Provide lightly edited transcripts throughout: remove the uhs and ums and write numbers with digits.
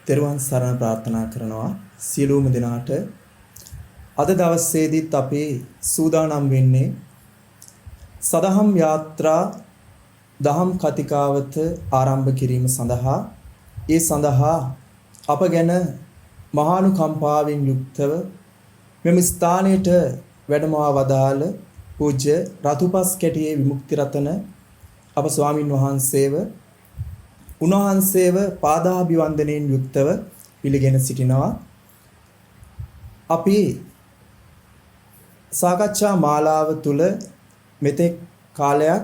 තෙරුවන් සරණ ප්‍රාර්ථනා කරනවා සියලුම දෙනාට. අද දවසේදීත් අපි සූදානම් වෙන්නේ සදහම් යාත්‍රා දහම් කතිකාවත ආරම්භ කිරීම සඳහා. ඒ සඳහා අප ගැන මහානුකම්පාවෙන් යුක්තව මෙම ස්ථානයට වැඩමවා වදාළ පූජ්‍ය රතුපස් කැටියේ විමුක්ති රතන අප ස්වාමින් වහන්සේව උන්වහන්සේව පාදාභිවන්දනයෙන් යුක්තව පිළිගෙන සිටිනවා. අපි සාකච්ඡා මාලාව තුළ මෙතෙක් කාලයක්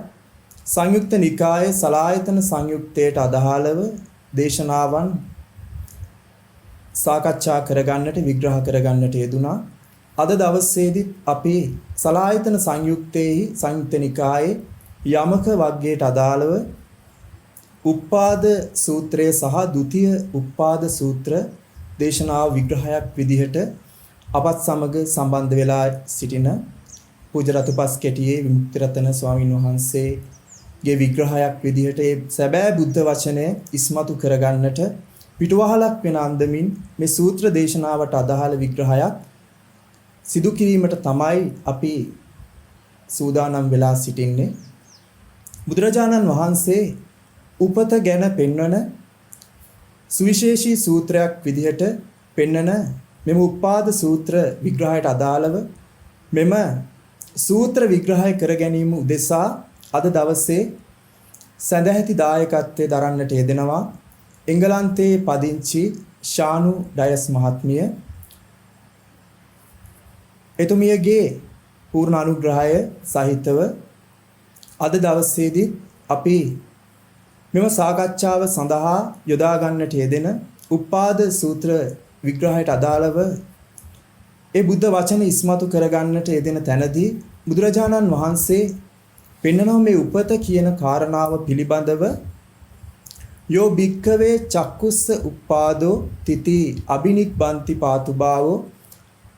සංයුක්ත නිකායේ සලායතන සංයුක්තයට අදාළව දේශනාවන් සාකච්ඡා කරගන්නට විග්‍රහ කරගන්නට යෙදුණා. අද දවසේදී අපි සලායතන සංයුක්තයේ සංයුක්ත නිකායේ යමක වග්ගයට අදාළව උප්පාද සූත්‍රය සහ ဒုတိ ය උප්පාද සූත්‍ර දේශනාව විග්‍රහයක් විදිහට අපත් සමග සම්බන්ධ වෙලා සිටින පූජ්‍ය රතුපස් කැටියේ විමුක්ති රතන ස්වාමින් වහන්සේගේ විග්‍රහයක් විදිහට ඒ සැබෑ බුද්ධ වචනය ඉස්මතු කරගන්නට පිටුවහලක් වෙන අන්දමින් මේ සූත්‍ර දේශනාවට අදාළ විග්‍රහයක් සිදු කිරීමට තමයි අපි සූදානම් වෙලා සිටින්නේ. බුදුරජාණන් වහන්සේ උපත ගැන පෙන්වන සුවිශේෂී සූත්‍රයක් විදිහට පෙන්වන මෙම උප්පාද සූත්‍ර විග්‍රහයට අදාළව මෙම සූත්‍ර විග්‍රහය කර ගැනීම උදෙසා අද දවසේ සඳහැති දායකත්වයේ දරන්නට යෙදෙනවා එංගලන්තයේ පදිංචි ශානු ඩයස් මහත්මිය. එතුමියගේ පූර්ණ අනුග්‍රහය සහිතව අද දවසේදී අපි මෙම සාකච්ඡාව සඳහා යොදා ගන්නට යෙදෙන උප්පාද සූත්‍ර විග්‍රහයට අදාළව ඒ බුද්ධ වචන ඉස්මතු කරගන්නට යෙදෙන තැනදී බුදුරජාණන් වහන්සේ පෙන්වන මේ උපත කියන කාරණාව පිළිබඳව යෝ භික්ඛවේ චක්කුස්ස උප්පාදෝ තිති අබිනික්බන්ති පාතුභාවෝ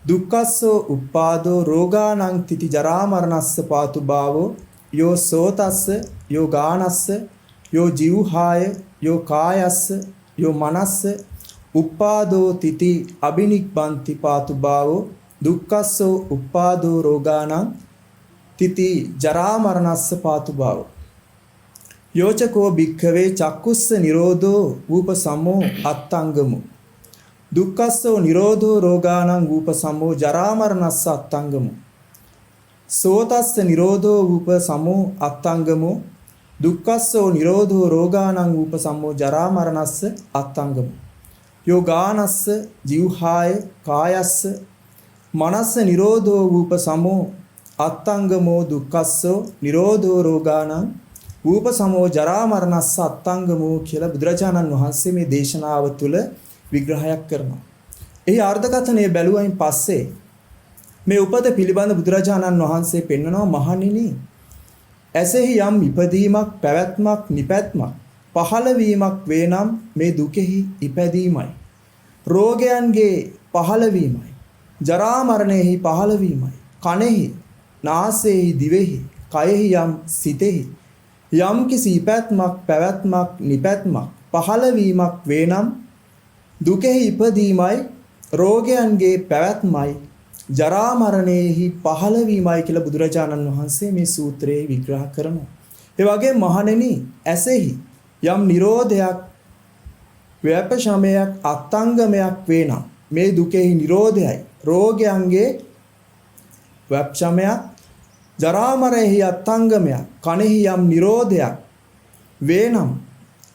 දුක්ඛස්සෝ උප්පාදෝ රෝගානං තිති ජරා මරණස්ස පාතුභාවෝ යෝ සෝතස්ස යෝ ගානස්ස යෝ ජීවහාය යෝ කායස්ස යෝ මනස්ස උප්පාදෝ තිති අබිනික්බන්ති පාතුභාවෝ දුක්ඛස්සෝ උප්පාදෝ රෝගානං තිති ජරා මරණස්ස පාතුභාවෝ යෝචකෝ භික්ඛවේ චක්කුස්ස නිරෝධෝ වූපසමෝ අත්තංගමෝ දුක්ඛස්සෝ නිරෝධෝ රෝගානං වූපසමෝ ජරා මරණස්ස අත්තංගමෝ සෝතස්ස නිරෝධෝ වූපසමෝ අත්තංගමෝ දුක්ඛස්සෝ නිරෝධෝ රෝගානං වූපසමෝ ජරා මරණස්ස අත්තංගමෝ යෝගානස්ස ජීවහාය කායස්ස මනස්ස නිරෝධෝ වූපසමෝ අත්තංගමෝ දුක්ඛස්සෝ නිරෝධෝ රෝගානං වූපසමෝ ජරා මරණස්ස අත්තංගමෝ කියලා බුදුරජාණන් වහන්සේ මේ දේශනාව තුළ විග්‍රහයක් කරනවා. එහි අර්ථකථනය බැලුවයින් පස්සේ මේ උපත පිළිබඳ බුදුරජාණන් වහන්සේ පෙන්වනවා මහණෙනි ඇසෙහි යම් ඉපදීමක් පැවැත්මක් නිපැත්මක් පහළවීමක් වේනම් මේ දුකෙහි ඉපැදීමයි රෝගයන්ගේ පහළවීමයි ජරා මරණයෙහි පහළවීමයි කනෙහි නාසයෙහි දිවෙහි කයෙහි යම් සිතෙහි යම් කිසි ඉපැත්මක් පැවැත්මක් නිපැත්මක් පහළවීමක් වේනම් දුකෙහි ඉපදීමයි රෝගයන්ගේ පැවැත්මයි ජරා මරණයෙහි පහළවීමයි කියලා බුදුරජාණන් වහන්සේ මේ සූත්‍රයේ විග්‍රහ කරනවා. ඒ වගේ මහණෙනි ඇසෙහි යම් නිරෝධයක් ව්‍යාපශමයක් අත්ංගමයක් වේනම් මේ දුකෙහි නිරෝධයයි රෝගයන්ගේ ව්‍යාපශමයක් ජරා මරණයෙහි අත්ංගමයක් කනෙහි යම් නිරෝධයක් වේනම්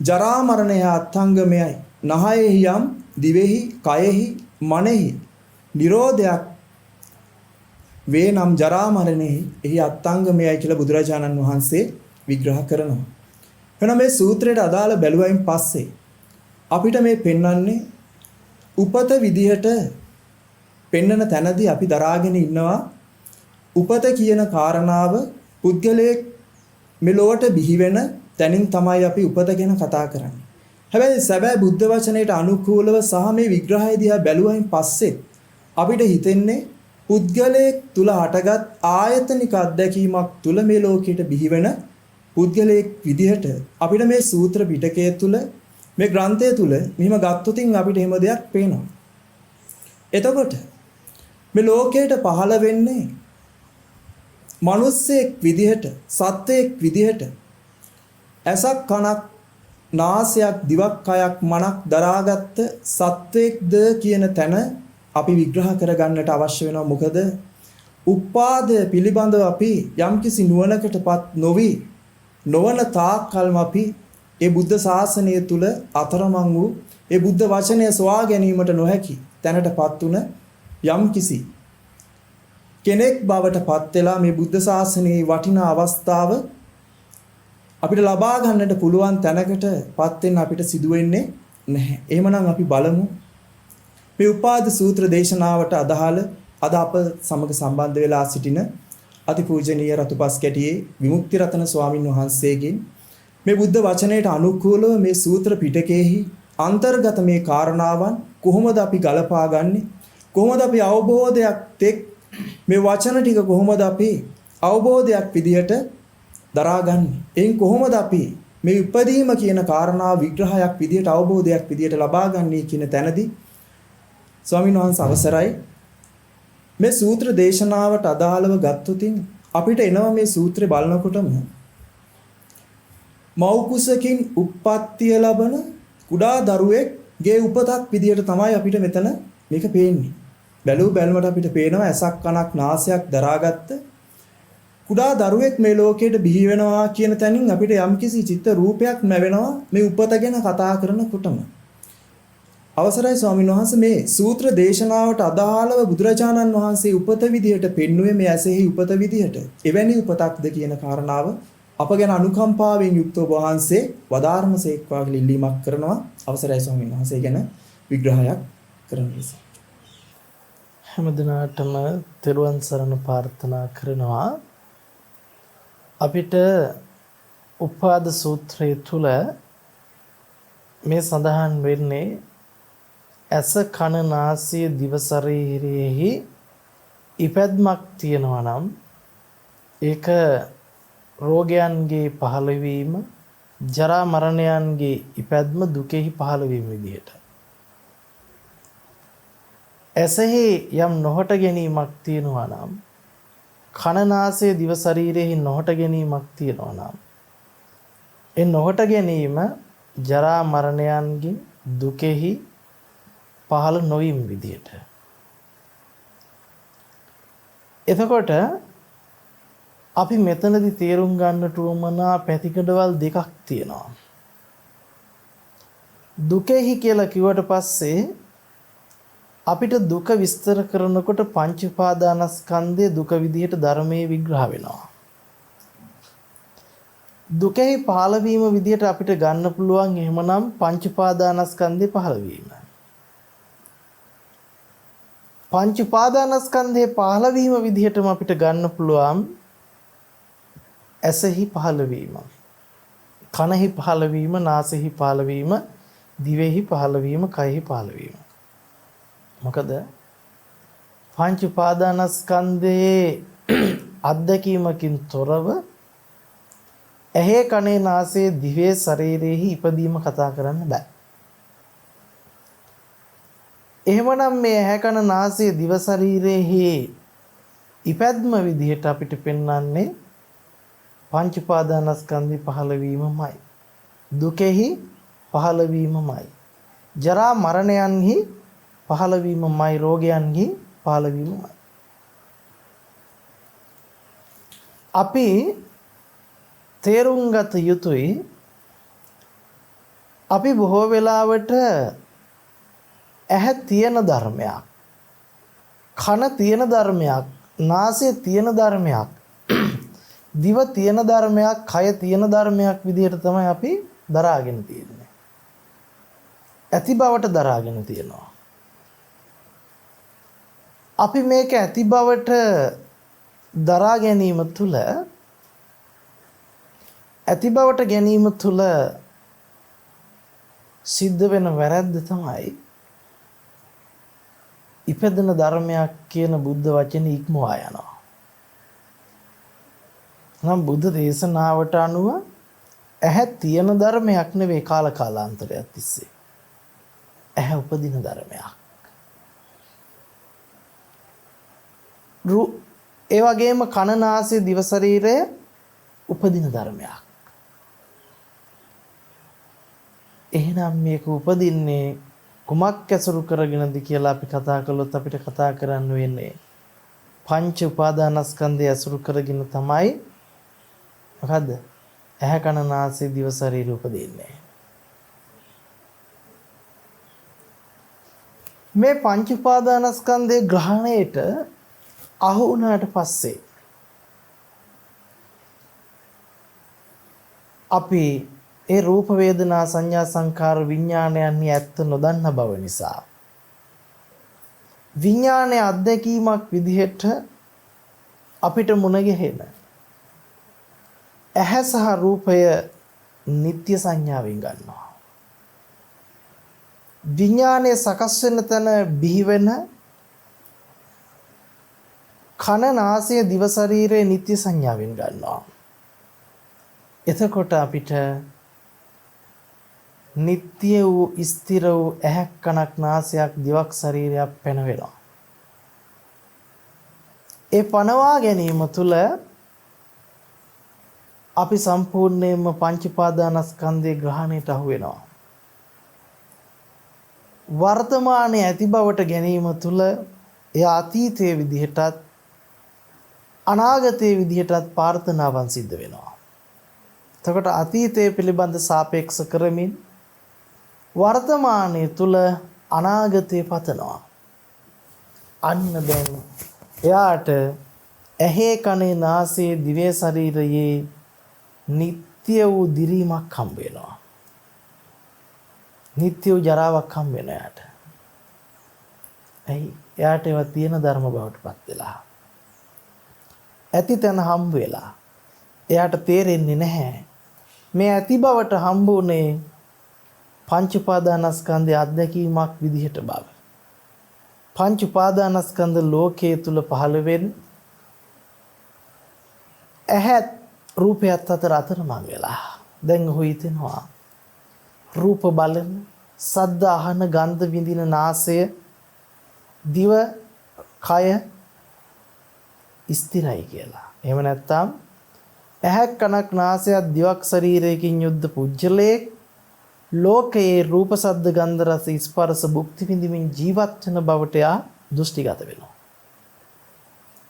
ජරා මරණය අත්ංගමයයි නහයෙහි යම් දිවෙහි කයෙහි මනෙහි නිරෝධයක් වේනම් ජරා මරණෙහි එහි අත්ංගමයයි කියලා බුදුරජාණන් වහන්සේ විග්‍රහ කරනවා. එහෙනම් මේ සූත්‍රයට අදාළ බැලුවයින් පස්සේ අපිට මේ පෙන්වන්නේ උපත විදිහට පෙන්වන තැනදී අපි දරාගෙන ඉන්නවා උපත කියන කාරණාව පුද්ගලයේ මෙලොවට බිහි වෙන තැනින් තමයි අපි උපත ගැන කතා කරන්නේ. හැබැයි සැබෑ බුද්ධ වචනයට අනුකූලව සහ මේ විග්‍රහය දිහා බැලුවයින් පස්සේ අපිට හිතෙන්නේ පුද්ගලයෙක් තුල හටගත් ආයතනික අත්දැකීමක් තුල මේ ලෝකයට බිහි වෙන පුද්ගලයෙක් විදිහට අපිට මේ සූත්‍ර පිටකය තුල මේ ග්‍රන්ථය තුල මෙහිම ගත්තොතින් අපිට එහෙම දෙයක් පේනවා. එතකොට මේ ලෝකයට පහළ වෙන්නේ මිනිස්සෙක් විදිහට, සත්වයෙක් විදිහට ඇසක් කනක් නාසයක් දිවක් කයක් මනක් දරාගත්ත සත්වයෙක්ද කියන තැන අපි විග්‍රහ කරගන්නට අවශ්‍ය වෙනවා. මොකද උපාදය පිළිබඳව අපි යම්කිසි නුවණකටපත් නොවන තාක්කල්ම අපි ඒ බුද්ධ ශාසනය තුල අතරමං වූ ඒ බුද්ධ වචනය සොයා ගැනීමට නොහැකි තැනටපත් උන යම්කිසි කෙනෙක් බවට පත් වෙලා මේ බුද්ධ ශාසනයේ වටිනා අවස්ථාව අපිට ලබා ගන්නට පුළුවන් තැනකටපත් වෙන්න අපිට සිදු වෙන්නේ නැහැ. එහෙමනම් අපි බලමු මේ උපාද සූත්‍ර දේශනාවට අදාළ අද අප සමග සම්බන්ධ වෙලා සිටින අතිපූජනීය රතුපස් කැටියේ විමුක්ති රතන ස්වාමින් වහන්සේගෙන් මේ බුද්ධ වචනයට අනුකූලව මේ සූත්‍ර පිටකයේහි අන්තර්ගත මේ කාරණාවන් කොහොමද අපි ගලපා ගන්නෙ? කොහොමද අපි අවබෝධයක් තෙක් මේ වචන ටික කොහොමද අපි අවබෝධයක් විදිහට දරාගන්නේ? එයින් කොහොමද අපි මේ උපදීම කියන කාරණාව විග්‍රහයක් විදිහට අවබෝධයක් විදිහට ලබා ගන්නේ කියන තැනදී ස්වාමීන් වහන්සේ අවසරයි මේ සූත්‍ර දේශනාවට අදාළව ගත්තොතින් අපිට එනවා මේ සූත්‍රය බලනකොටම මව් කුසකින් උප්පත්තිය ලබන කුඩා දරුවෙක්ගේ උපතක් විදිහට තමයි අපිට මෙතන මේක පේන්නේ. බැලූ බැලමට අපිට පේනවා ඇසක් කනක් නාසයක් දරාගත්ත කුඩා දරුවෙක් මේ ලෝකයට බිහි වෙනවා කියන තැනින් අපිට යම්කිසි චිත්ත රූපයක් ලැබෙනවා මේ උපත ගැන කතා කරනකොටම. අවසරයි ස්වාමීන් වහන්සේ මේ සූත්‍ර දේශනාවට අදාළව බුදුරජාණන් වහන්සේ උපත විදිහට පෙන්වුවේ මේ ඇසෙහි උපත විදිහට එවැනි උපතක්ද කියන කාරණාව අප ගැන අනුකම්පාවෙන් යුක්තව වහන්සේ වදාරමසේක්වා කියලා ඉල්ලීමක් කරනවා. අවසරයි ස්වාමීන් වහන්සේ ගැන විග්‍රහයක් කරන්න ලෙස. හැමදිනාටම තෙරුවන් සරණ ප්‍රාර්ථනා කරනවා. අපිට උපාද සූත්‍රය තුල මේ සඳහන් වෙන්නේ ඇස කන නාසය දිව ශරීරයේහි ඉපැද්මක් තියෙනවා නම් ඒක රෝගයන්ගේ පහළවීම, ජරා මරණයන්ගේ ඉපැද්ම, දුකෙහි පහළවීම විදිහට. ඇසෙහි යම් නොහොට ගැනීමක් තියෙනවා නම්, කන නාසය දිව ශරීරයේහි නොහොට ගැනීමක් තියෙනවා නම්, ඒ නොහොට ගැනීම ජරා මරණයන්ගේ දුකෙහි පහළ නොවීම විදියට. එතකොට අපි මෙතනදී තේරුම් ගන්නට උවමනා පැතිකඩවල් දෙකක් තියෙනවා. දුකෙහි කියලා කිව්වට පස්සේ අපිට දුක විස්තර කරනකොට පංච උපාදානස්කන්ධයේ දුක විදිහට ධර්මයේ විග්‍රහ වෙනවා. දුකෙහි පහළවීම විදිහට අපිට ගන්න පුළුවන් එහෙමනම් පංච උපාදානස්කන්ධේ පහළවීම. පංච උපාදානස්කන්ධේ පහළවීම විදිහටම අපිට ගන්න පුළුවන් ඇසෙහි පහළවීම, කනෙහි පහළවීම, නාසෙහි පහළවීම, දිවෙහි පහළවීම, කයෙහි පහළවීම. මොකද පංච උපාදානස්කන්ධයේ අත්දැකීමකින් තොරව ඇහි කනේ නාසයේ දිවේ ශරීරයේහි ඉපදීම කතා කරන්න බෑ. එහෙමනම් මේ ඇහැ කන නාසය දිව ශරීරයේහි ඉපැද්ම විදිහට අපිට පෙන්වන්නේ පංච උපාදානස්කන්ධي පහළවීමමයි. දුකෙහි පහළවීමමයි. ජරා මරණයන්හි පහළවීමමයි. රෝගයන්හි පහළවීමමයි. අපි තේරුම් ගත යුතුයි අපි බොහෝ වෙලාවට ඇහැ තියෙන ධර්මයක්, කන තියෙන ධර්මයක්, නාසය තියෙන ධර්මයක්, දිව තියෙන ධර්මයක්, කය තියෙන ධර්මයක් විදිහට තමයි අපි දරාගෙන තියෙන්නේ. ඇති බවට දරාගෙන තියෙනවා. අපි මේක ඇති බවට දරා ගැනීම තුළ, ඇති බවට ගැනීම තුළ සිද්ධ වෙන වැරද්ද තමයි ඉපදෙන ධර්මයක් කියන බුද්ධ වචනේ ඉක්මවා යනවා. නම් බුද්ධ දේශනාවට අනුව ඇහැ තියෙන ධර්මයක් නෙවෙයි කාලාන්තරයක් තිස්සේ. ඇහැ උපදින ධර්මයක්. ඒ වගේම කන නාසය දිව ශරීරය උපදින ධර්මයක්. එහෙනම් මේක උපදින්නේ කුමක් ඇසුරු කරගෙනද කියලා අපි කතා කළොත් අපිට කතා කරන්න වෙන්නේ පංච උපාදානස්කන්ධය ඇසුරු කරගෙන තමයි මොකද්ද? ඇහැ කන නාසය දිව ශරීරය උපදින්නේ. මේ පංච උපාදානස්කන්ධයේ ග්‍රහණයට අහු වුණාට පස්සේ අපි ඒ රූප වේදනා සංඥා සංකාර විඥානයන්හි ඇත්ත නොදන්න බව නිසා විඥානයේ අත්දැකීමක් විදිහට අපිට මුණ ගැහෙන ඇහැ සහ රූපය නිත්‍ය සංඥාවෙන් ගන්නවා. විඥානයේ සකස් වෙන තැන බිහි වෙන කන නාසය දිව ශරීරය නිත්‍ය සංඥාවෙන් ගන්නවා. එතකොට අපිට නිත්‍ය වූ ස්ථිර වූ ඇහැක් කනක් නාසයක් දිවක් ශරීරයක් පැනවෙනවා. ඒ පනවා ගැනීම තුළ අපි සම්පූර්ණයෙන්ම පංච උපාදානස්කන්ධයේ ග්‍රහණයට අහු වෙනවා. වර්තමානයේ ඇති බවට ගැනීම තුළ එය අතීතයේ විදිහටත් අනාගතයේ විදිහටත් ප්‍රාර්ථනාවන් සිද්ධ වෙනවා. එතකොට අතීතයේ පිළිබඳ සාපේක්ෂ කරමින් වර්තමානයේ තුල අනාගතය පතනවා. අන්න දැන් එයාට ඇහි කනේ නාසයේ දිවේ ශරීරයේ නිත්‍ය වූ දිරීමක් හම්බ වෙනවා. නිත්‍ය වූ ජරාවක් හම්බ වෙනවා එයාට. එයාට ඒවා තියෙන ධර්ම බවට පත් වෙලා. ඇති තැන හම්බ වෙලා. එයාට තේරෙන්නේ නැහැ. මේ ඇති බවට හම්බ උනේ පංච උපාදානස්කන්ධයේ අත්දැකීමක් විදිහට බව. පංච උපාදානස්කන්ධ ලෝකයේ තුල පහළ වෙන ඇහත් රූපයත් අතර අතරමං වෙලා. දැන් ඔහු හිතෙනවා රූප බලන, සද්ද අහන, ගන්ධ විඳින නාසය, දිව, කය ස්ථිරයි කියලා. එහෙම නැත්නම් ඇහක් කනක් නාසයක් දිවක් ශරීරයකින් යුද්ධ පුජ්‍යලේ ලෝකයේ රූප සද්ද ගන්ධ රස ස්පර්ශ භුක්ති විඳින්මින් ජීවත් වෙන බවට යා දෘෂ්ටිගත වෙනවා.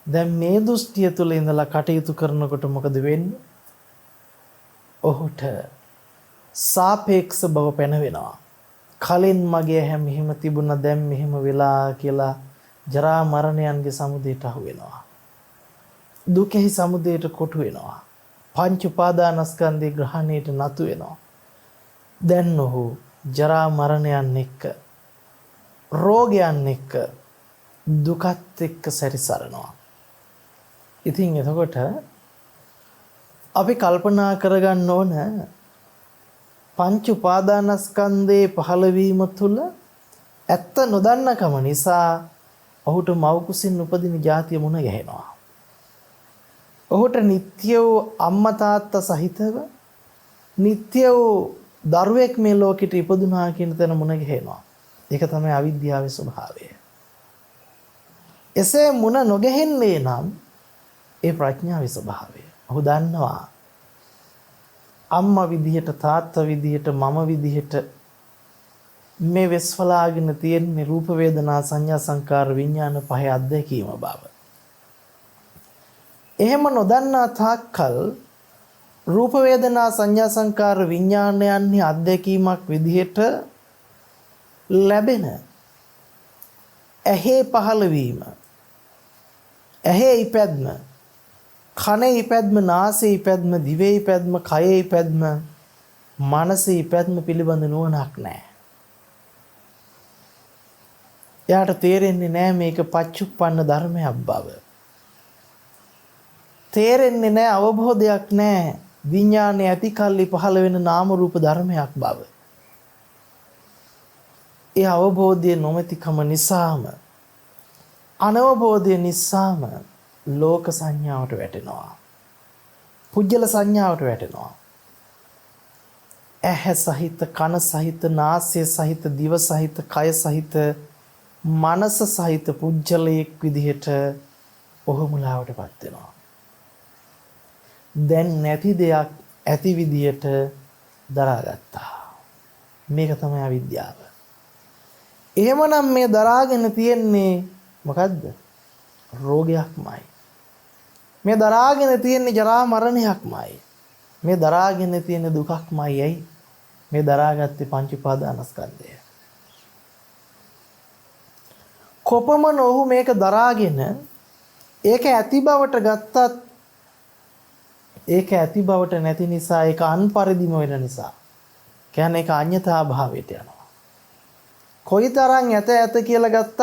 දැන් මේ දෘෂ්ටිය තුළ ඉඳලා කටයුතු කරනකොට මොකද වෙන්නේ? ඔහුට සාපේක්ෂ බව පැනවෙනවා. කලින් මගේ හැම මෙහෙම තිබුණා දැන් මෙහෙම වෙලා කියලා ජරා මරණයන්ගේ සමුදයට අහු වෙනවා. දුකෙහි සමුදයට කොටු වෙනවා. පංච උපාදානස්කන්ධේ ග්‍රහණයට නතු වෙනවා. දැන් ඔහු ජරා මරණයන් එක්ක රෝගයන් එක්ක දුකත් එක්ක සැරිසරනවා. ඉතින් එතකොට අපි කල්පනා කරගන්න ඕන පංච උපාදානස්කන්ධේ පහළවීම තුළ ඇත්ත නොදන්නකම නිසා ඔහුට මව් කුසින් උපදින જાතිය මුණ ගැහෙනවා. ඔහුට නිත්‍ය වූ අම්මා තාත්තා සහිතව නිත්‍ය වූ දරුවෙක් මේ ලෝකෙට ඉපදුනා කියන තැන මුණ ගැහෙනවා. ඒක තමයි අවිද්‍යාවේ ස්වභාවය. එසේ මුණ නොගැහෙන්නේ නම් ඒ ප්‍රඥාවේ ස්වභාවය. ඔහු දන්නවා අම්මා විදිහට තාත්තා විදිහට මම විදිහට මේ වෙස්වලාගෙන තියෙන රූප වේදනා සංඥා සංකාර විඥාන පහේ අත්දැකීම බව. එහෙම නොදන්නා තාක්කල් රූප වේදනා සංඥා සංකාර විඥානයන්හි අත්දැකීමක් විදිහට ලැබෙන ඇහි පහළවීම, ඇහි ඉපැද්ම, කනේ ඉපැද්ම, නාසයේ ඉපැද්ම, දිවේ ඉපැද්ම, කයේ ඉපැද්ම, මනසේ ඉපැද්ම පිළිබඳ නුවණක් නැහැ. එයාට තේරෙන්නේ නැහැ මේක පච්චුප්පන්න ධර්මයක් බව. තේරෙන්නේ නැහැ, අවබෝධයක් නැහැ විඥානයේ ඇති කල්ලි පහළ වෙන නාම රූප ධර්මයක් බව. ඒ අවබෝධය නොමැතිකම නිසාම, අනවබෝධය නිසාම ලෝක සංඥාවට වැටෙනවා. පුජ්‍යල සංඥාවට වැටෙනවා. ඇහැ සහිත, කන සහිත, නාසය සහිත, දිව සහිත, කය සහිත, මනස සහිත පුජ්‍යලයක් විදිහට ඔහු මුලාවටපත් වෙනවා. දැන් නැති දෙයක් ඇති විදිහට දරාගත්තා. මේක තමයි අවිද්‍යාව. එහෙමනම් මේ දරාගෙන තියෙන්නේ මොකද්ද? රෝගයක්මයි. මේ දරාගෙන තියෙන්නේ ජරා මරණයක්මයි. මේ දරාගෙන තියෙන දුකක්මයි. ඇයි? මේ දරාගත්තේ පංච උපාදානස්කන්ධය. කොපමණ ඔහු මේක දරාගෙන ඒක ඇති බවට ගත්තත් ඒක ඇති බවට නැති නිසා, ඒක අන්පරිදිම වෙන නිසා, කියන්නේ ඒක අඤ්ඤතා භාවයට යනවා. කොයිතරම් ඇත කියලා ගත්තත්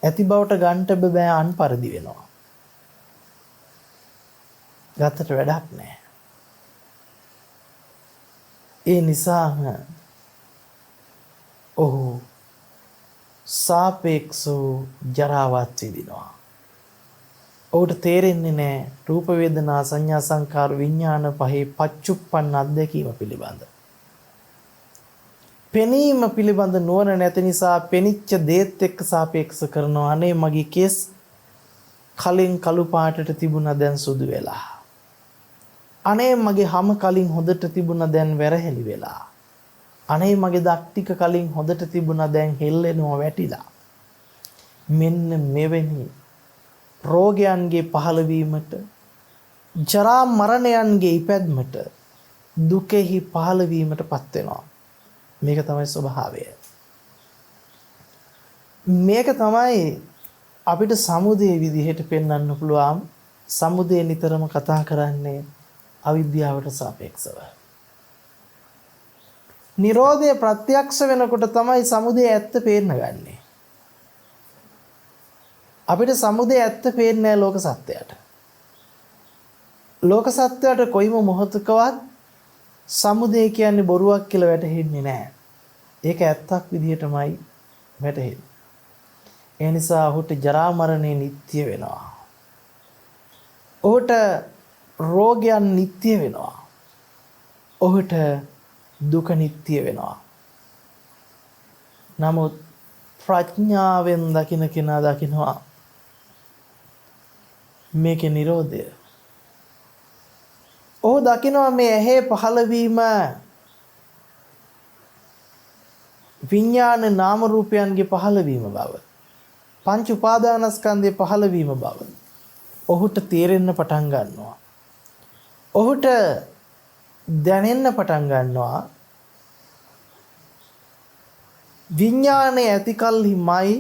ඇති බවට ගන්නට බෑ, අන්පරිදි වෙනවා. ගත්තට වැඩක් නැහැ. ඒ නිසා ඔහු සාපේක්ෂව ජරාවත් විඳිනවා. ඔහුට තේරෙන්නේ නැහැ රූප වේදනා සංඥා සංකාර විඥාන පහේ පච්චුප්පන්න අධ්‍යක්ීම පිළිබඳ. පෙනීම පිළිබඳ නුවණ නැති නිසා පෙනිච්ච දේත් එක්ක සාපේක්ෂ කරනවා. අනේ මගේ කෙස් කලින් කළු පාටට තිබුණා දැන් සුදු වෙලා. අනේ මගේ හම කලින් හොඳට තිබුණා දැන් වැරහෙලි වෙලා. අනේ මගේ දත් ටික කලින් හොඳට තිබුණා දැන් හෙල්ලෙනවා වැටිලා. මෙන්න මෙවැනි රෝගයන්ගේ පහළවීමට, ජරා මරණයන්ගේ ඉපැද්මට, දුකෙහි පහළවීමටපත් වෙනවා. මේක තමයි ස්වභාවය. මේක තමයි අපිට සමුදය විදිහට පෙන්වන්න පුළුවන්. සමුදය නිතරම කතා කරන්නේ අවිද්‍යාවට සාපේක්ෂව. නිරෝධය ප්‍රත්‍යක්ෂ වෙනකොට තමයි සමුදය ඇත්ත පේන්න ගන්නේ. අපිට සමුදය ඇත්ත පේන්නේ නැහැ ලෝක සත්‍යයට. ලෝක සත්‍යයට කොයිම මොහොතකවත් සමුදය කියන්නේ බොරුවක් කියලා වැටහෙන්නේ නැහැ. ඒක ඇත්තක් විදිහටමයි වැටහෙන්නේ. ඒ නිසා ඔහුට ජරා මරණය නිට්ටය වෙනවා. ඔහුට රෝගයන් නිට්ටය වෙනවා. ඔහුට දුක නිට්ටය වෙනවා. නමුත් ප්‍රඥාවෙන් දකින කෙනා දකිනවා මේකේ නිරෝධය. ඔහු දකිනවා මේ ඇහි පහළවීම විඥාන නාම රූපයන්ගේ පහළවීම බව, පංච උපාදානස්කන්ධයේ පහළවීම බව ඔහුට තේරෙන්න පටන් ගන්නවා. ඔහුට දැනෙන්න පටන් ගන්නවා විඥානයේ ඇති කල්හිමයි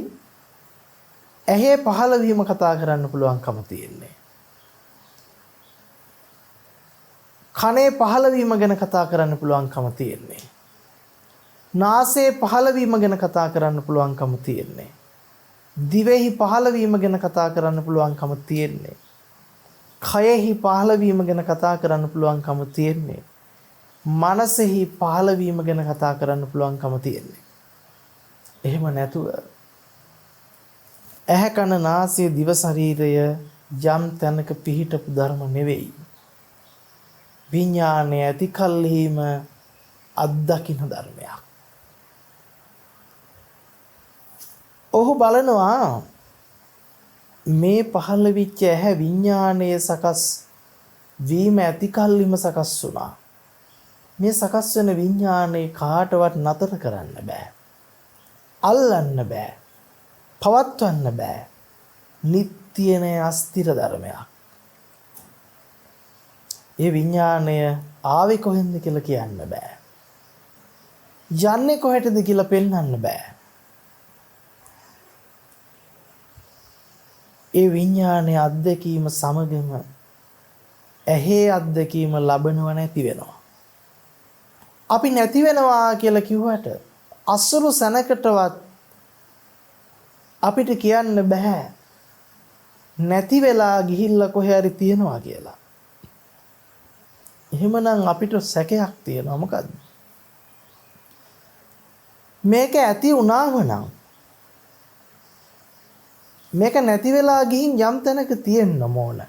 ඇහි පහළවීම කතා කරන්න පුළුවන්කම තියෙන්නේ. කනේ පහළවීම ගැන කතා කරන්න පුළුවන්කම තියෙන්නේ. නාසයේ පහළවීම ගැන කතා කරන්න පුළුවන්කම තියෙන්නේ. දිවෙහි පහළවීම ගැන කතා කරන්න පුළුවන්කම තියෙන්නේ. කයෙහි පහළවීම ගැන කතා කරන්න පුළුවන්කම තියෙන්නේ. මනසෙහි පහළවීම ගැන කතා කරන්න පුළුවන්කම තියෙන්නේ. එහෙම නැතුව ඇහැ කන නාසය දිව ශරීරය යම් තැනක පිහිටපු ධර්ම නෙවෙයි. විඥානය ඇති කල්හිම අත්දකින්න ධර්මයක්. ඔහු බලනවා මේ පහළ විච්ච ඇහැ විඥානයේ සකස් වීම ඇති කල්හිම සකස් වුණා. මේ සකස් වෙන විඥානේ කාටවත් නතර කරන්න බෑ. අල්ලන්න බෑ. පවත්වන්න බෑ. නිට්ටය නේ අස්තිර ධර්මයක්. ඒ විඥාණය ආවේ කොහෙන්ද කියලා කියන්න බෑ. යන්නේ කොහෙටද කියලා පෙන්වන්න බෑ. ඒ විඥානයේ අත්දැකීම සමගම ඇහි අත්දැකීම ලබනව නැති වෙනවා. අපි නැති වෙනවා කියලා කිව්වට අසුරු සැනකටවත් අපිට කියන්න බෑ නැති වෙලා ගිහිල්ලා කොහේ හරි තියනවා කියලා. එහෙමනම් අපිට සැකයක් තියෙනවා. මොකද්ද? මේක ඇති වුණාම නම් මේක නැති වෙලා ගිහින් යම් තැනක තියෙන්න ඕන.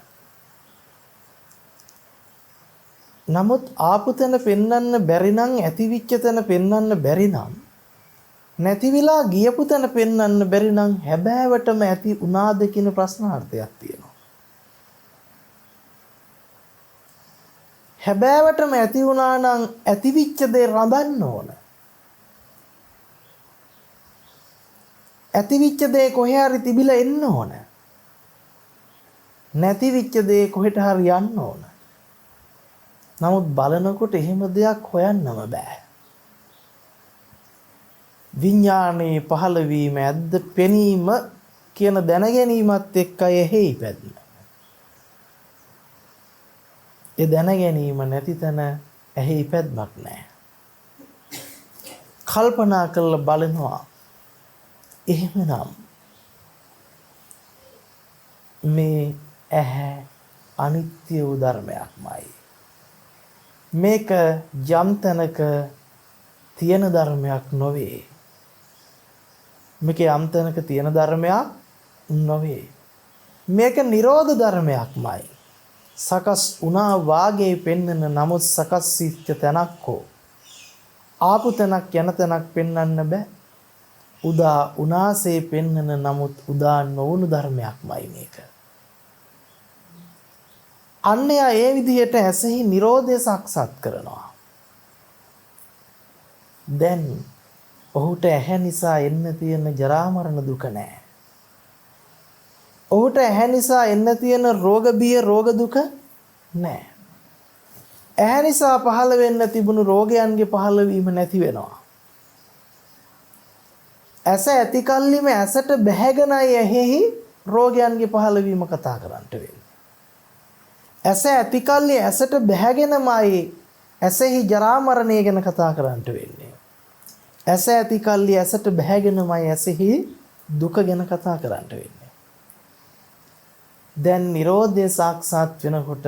නමුත් ආපු තැන පෙන්වන්න බැරි නම් ඇතිවිච්ච තැන පෙන්වන්න බැරි නම් නැති වෙලා ගියපු තැන පෙන්වන්න බැරි නම් හැබෑවටම ඇති උනාද කියන ප්‍රශ්නාර්ථයක් තියෙනවා. හැබෑවටම ඇති වුණා නම් ඇතිවිච්ච දේ රඳන්න ඕන. ඇතිවිච්ච දේ කොහේ හරි තිබිලා එන්න ඕන. නැතිවිච්ච දේ කොහෙට හරි යන්න ඕන. නමුත් බලනකොට එහෙම දෙයක් හොයන්නම බෑ. විඥානයේ පහළ වීම ඇද්ද පෙනීම කියන දැනගැනීමත් එක්කයි එහි පැද්ම. ඒ දැනගැනීම නැති තැන එහි පැද්මක් නැහැ. කල්පනා කරලා බලනවා එහෙමනම් මේ ඇහැ අනිත්‍ය වූ ධර්මයක්මයි. මේක යම් තැනක තියෙන ධර්මයක් නොවේ. මේක යම් තැනක තියෙන ධර්මයක් නොවේ. මේක නිරෝධ ධර්මයක්මයි. සකස් වුණා වාගේ පෙන්වන නමුත් සකස් සිච්ච තැනක් හෝ ආපු තැනක් යන තැනක් පෙන්වන්න බෑ. උදා උනාසේ පෙන්වන නමුත් උදා නොවුණු ධර්මයක්මයි මේක. අන්නය ඒ විදිහට ඇසෙහි නිරෝධය සාක්ෂාත් කරනවා. දැන් ඔහුට ඇහැ නිසා එන්න තියෙන ජරා මරණ දුක නැහැ. ඔහුට ඇහැ නිසා එන්න තියෙන රෝග බිය රෝග දුක නැහැ. ඇහැ නිසා පහළ වෙන්න තිබුණු රෝගයන්ගේ පහළවීම නැති වෙනවා. ඇස ඇති කල්ලිම ඇසට බැහැගෙනයි ඇහෙහි රෝගයන්ගේ පහළවීම කතා කරන්නට වෙන්නේ. ඇස ඇති කල්ලි ඇසට බැහැගෙනමයි ඇසෙහි ජරා මරණය ගැන කතා කරන්නට වෙන්නේ. ඇස ඇති කල්ලි ඇසට බැහැගෙනමයි ඇසෙහි දුක ගැන කතා කරන්නට වෙන්නේ. දැන් නිරෝධය සාක්ෂාත් වෙනකොට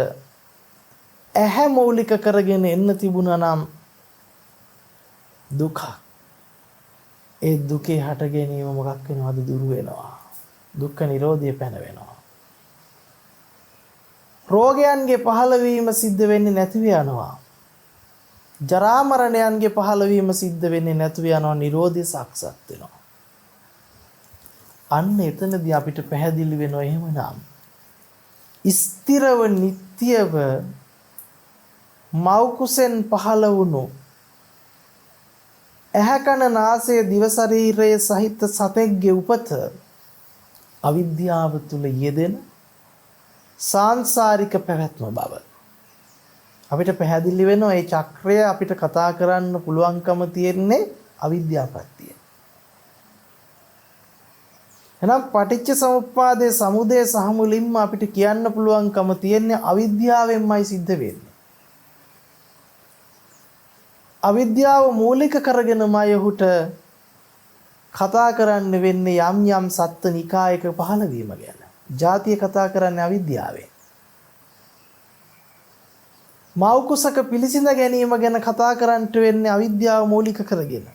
ඇහැ මූලික කරගෙන එන්න තිබුණා නම් දුක. ඒ දුකේ හට ගැනීම මොකක් වෙනවද? දුරු වෙනවා. දුක්ඛ නිරෝධය පැන වෙනවා. රෝගයන්ගේ පහළවීම සිද්ධ වෙන්නේ නැතිව යනවා. ජරා මරණයන්ගේ පහළවීම සිද්ධ වෙන්නේ නැතුව යනවා. නිරෝධය සාක්ෂාත් වෙනවා. අන්න එතනදී අපිට පැහැදිලි වෙනවා එහෙමනම් ස්ථිරව නිට්ටියව මව් කුසෙන් පහළ වුණු ඇහැ කන නාසය දිව ශරීරයේ සහිත සතෙක්ගේ උපත අවිද්‍යාව තුල යෙදෙන සාංශාරික පැවැත්ම බව අපිට පැහැදිලි වෙනවා. මේ චක්‍රය අපිට කතා කරන්න පුළුවන්කම තියෙන්නේ අවිද්‍යාවපත්තිය. එහෙනම් පටිච්ච සමුප්පාදයේ සමුදය සහ මුලින්ම අපිට කියන්න පුළුවන්කම තියෙන්නේ අවිද්‍යාවෙන්මයි සිද්ධ වෙන්නේ. අවිද්‍යාව මූලික කරගෙනමයි ඔහුට කතා කරන්න වෙන්නේ යම් යම් සත්ත්ව නිකායක පහළවීම ගැන. ජාතිය කතා කරන්නේ අවිද්‍යාවෙන්. මව් කුසක පිළිසිඳ ගැනීම ගැන කතා කරන්නට වෙන්නේ අවිද්‍යාව මූලික කරගෙන.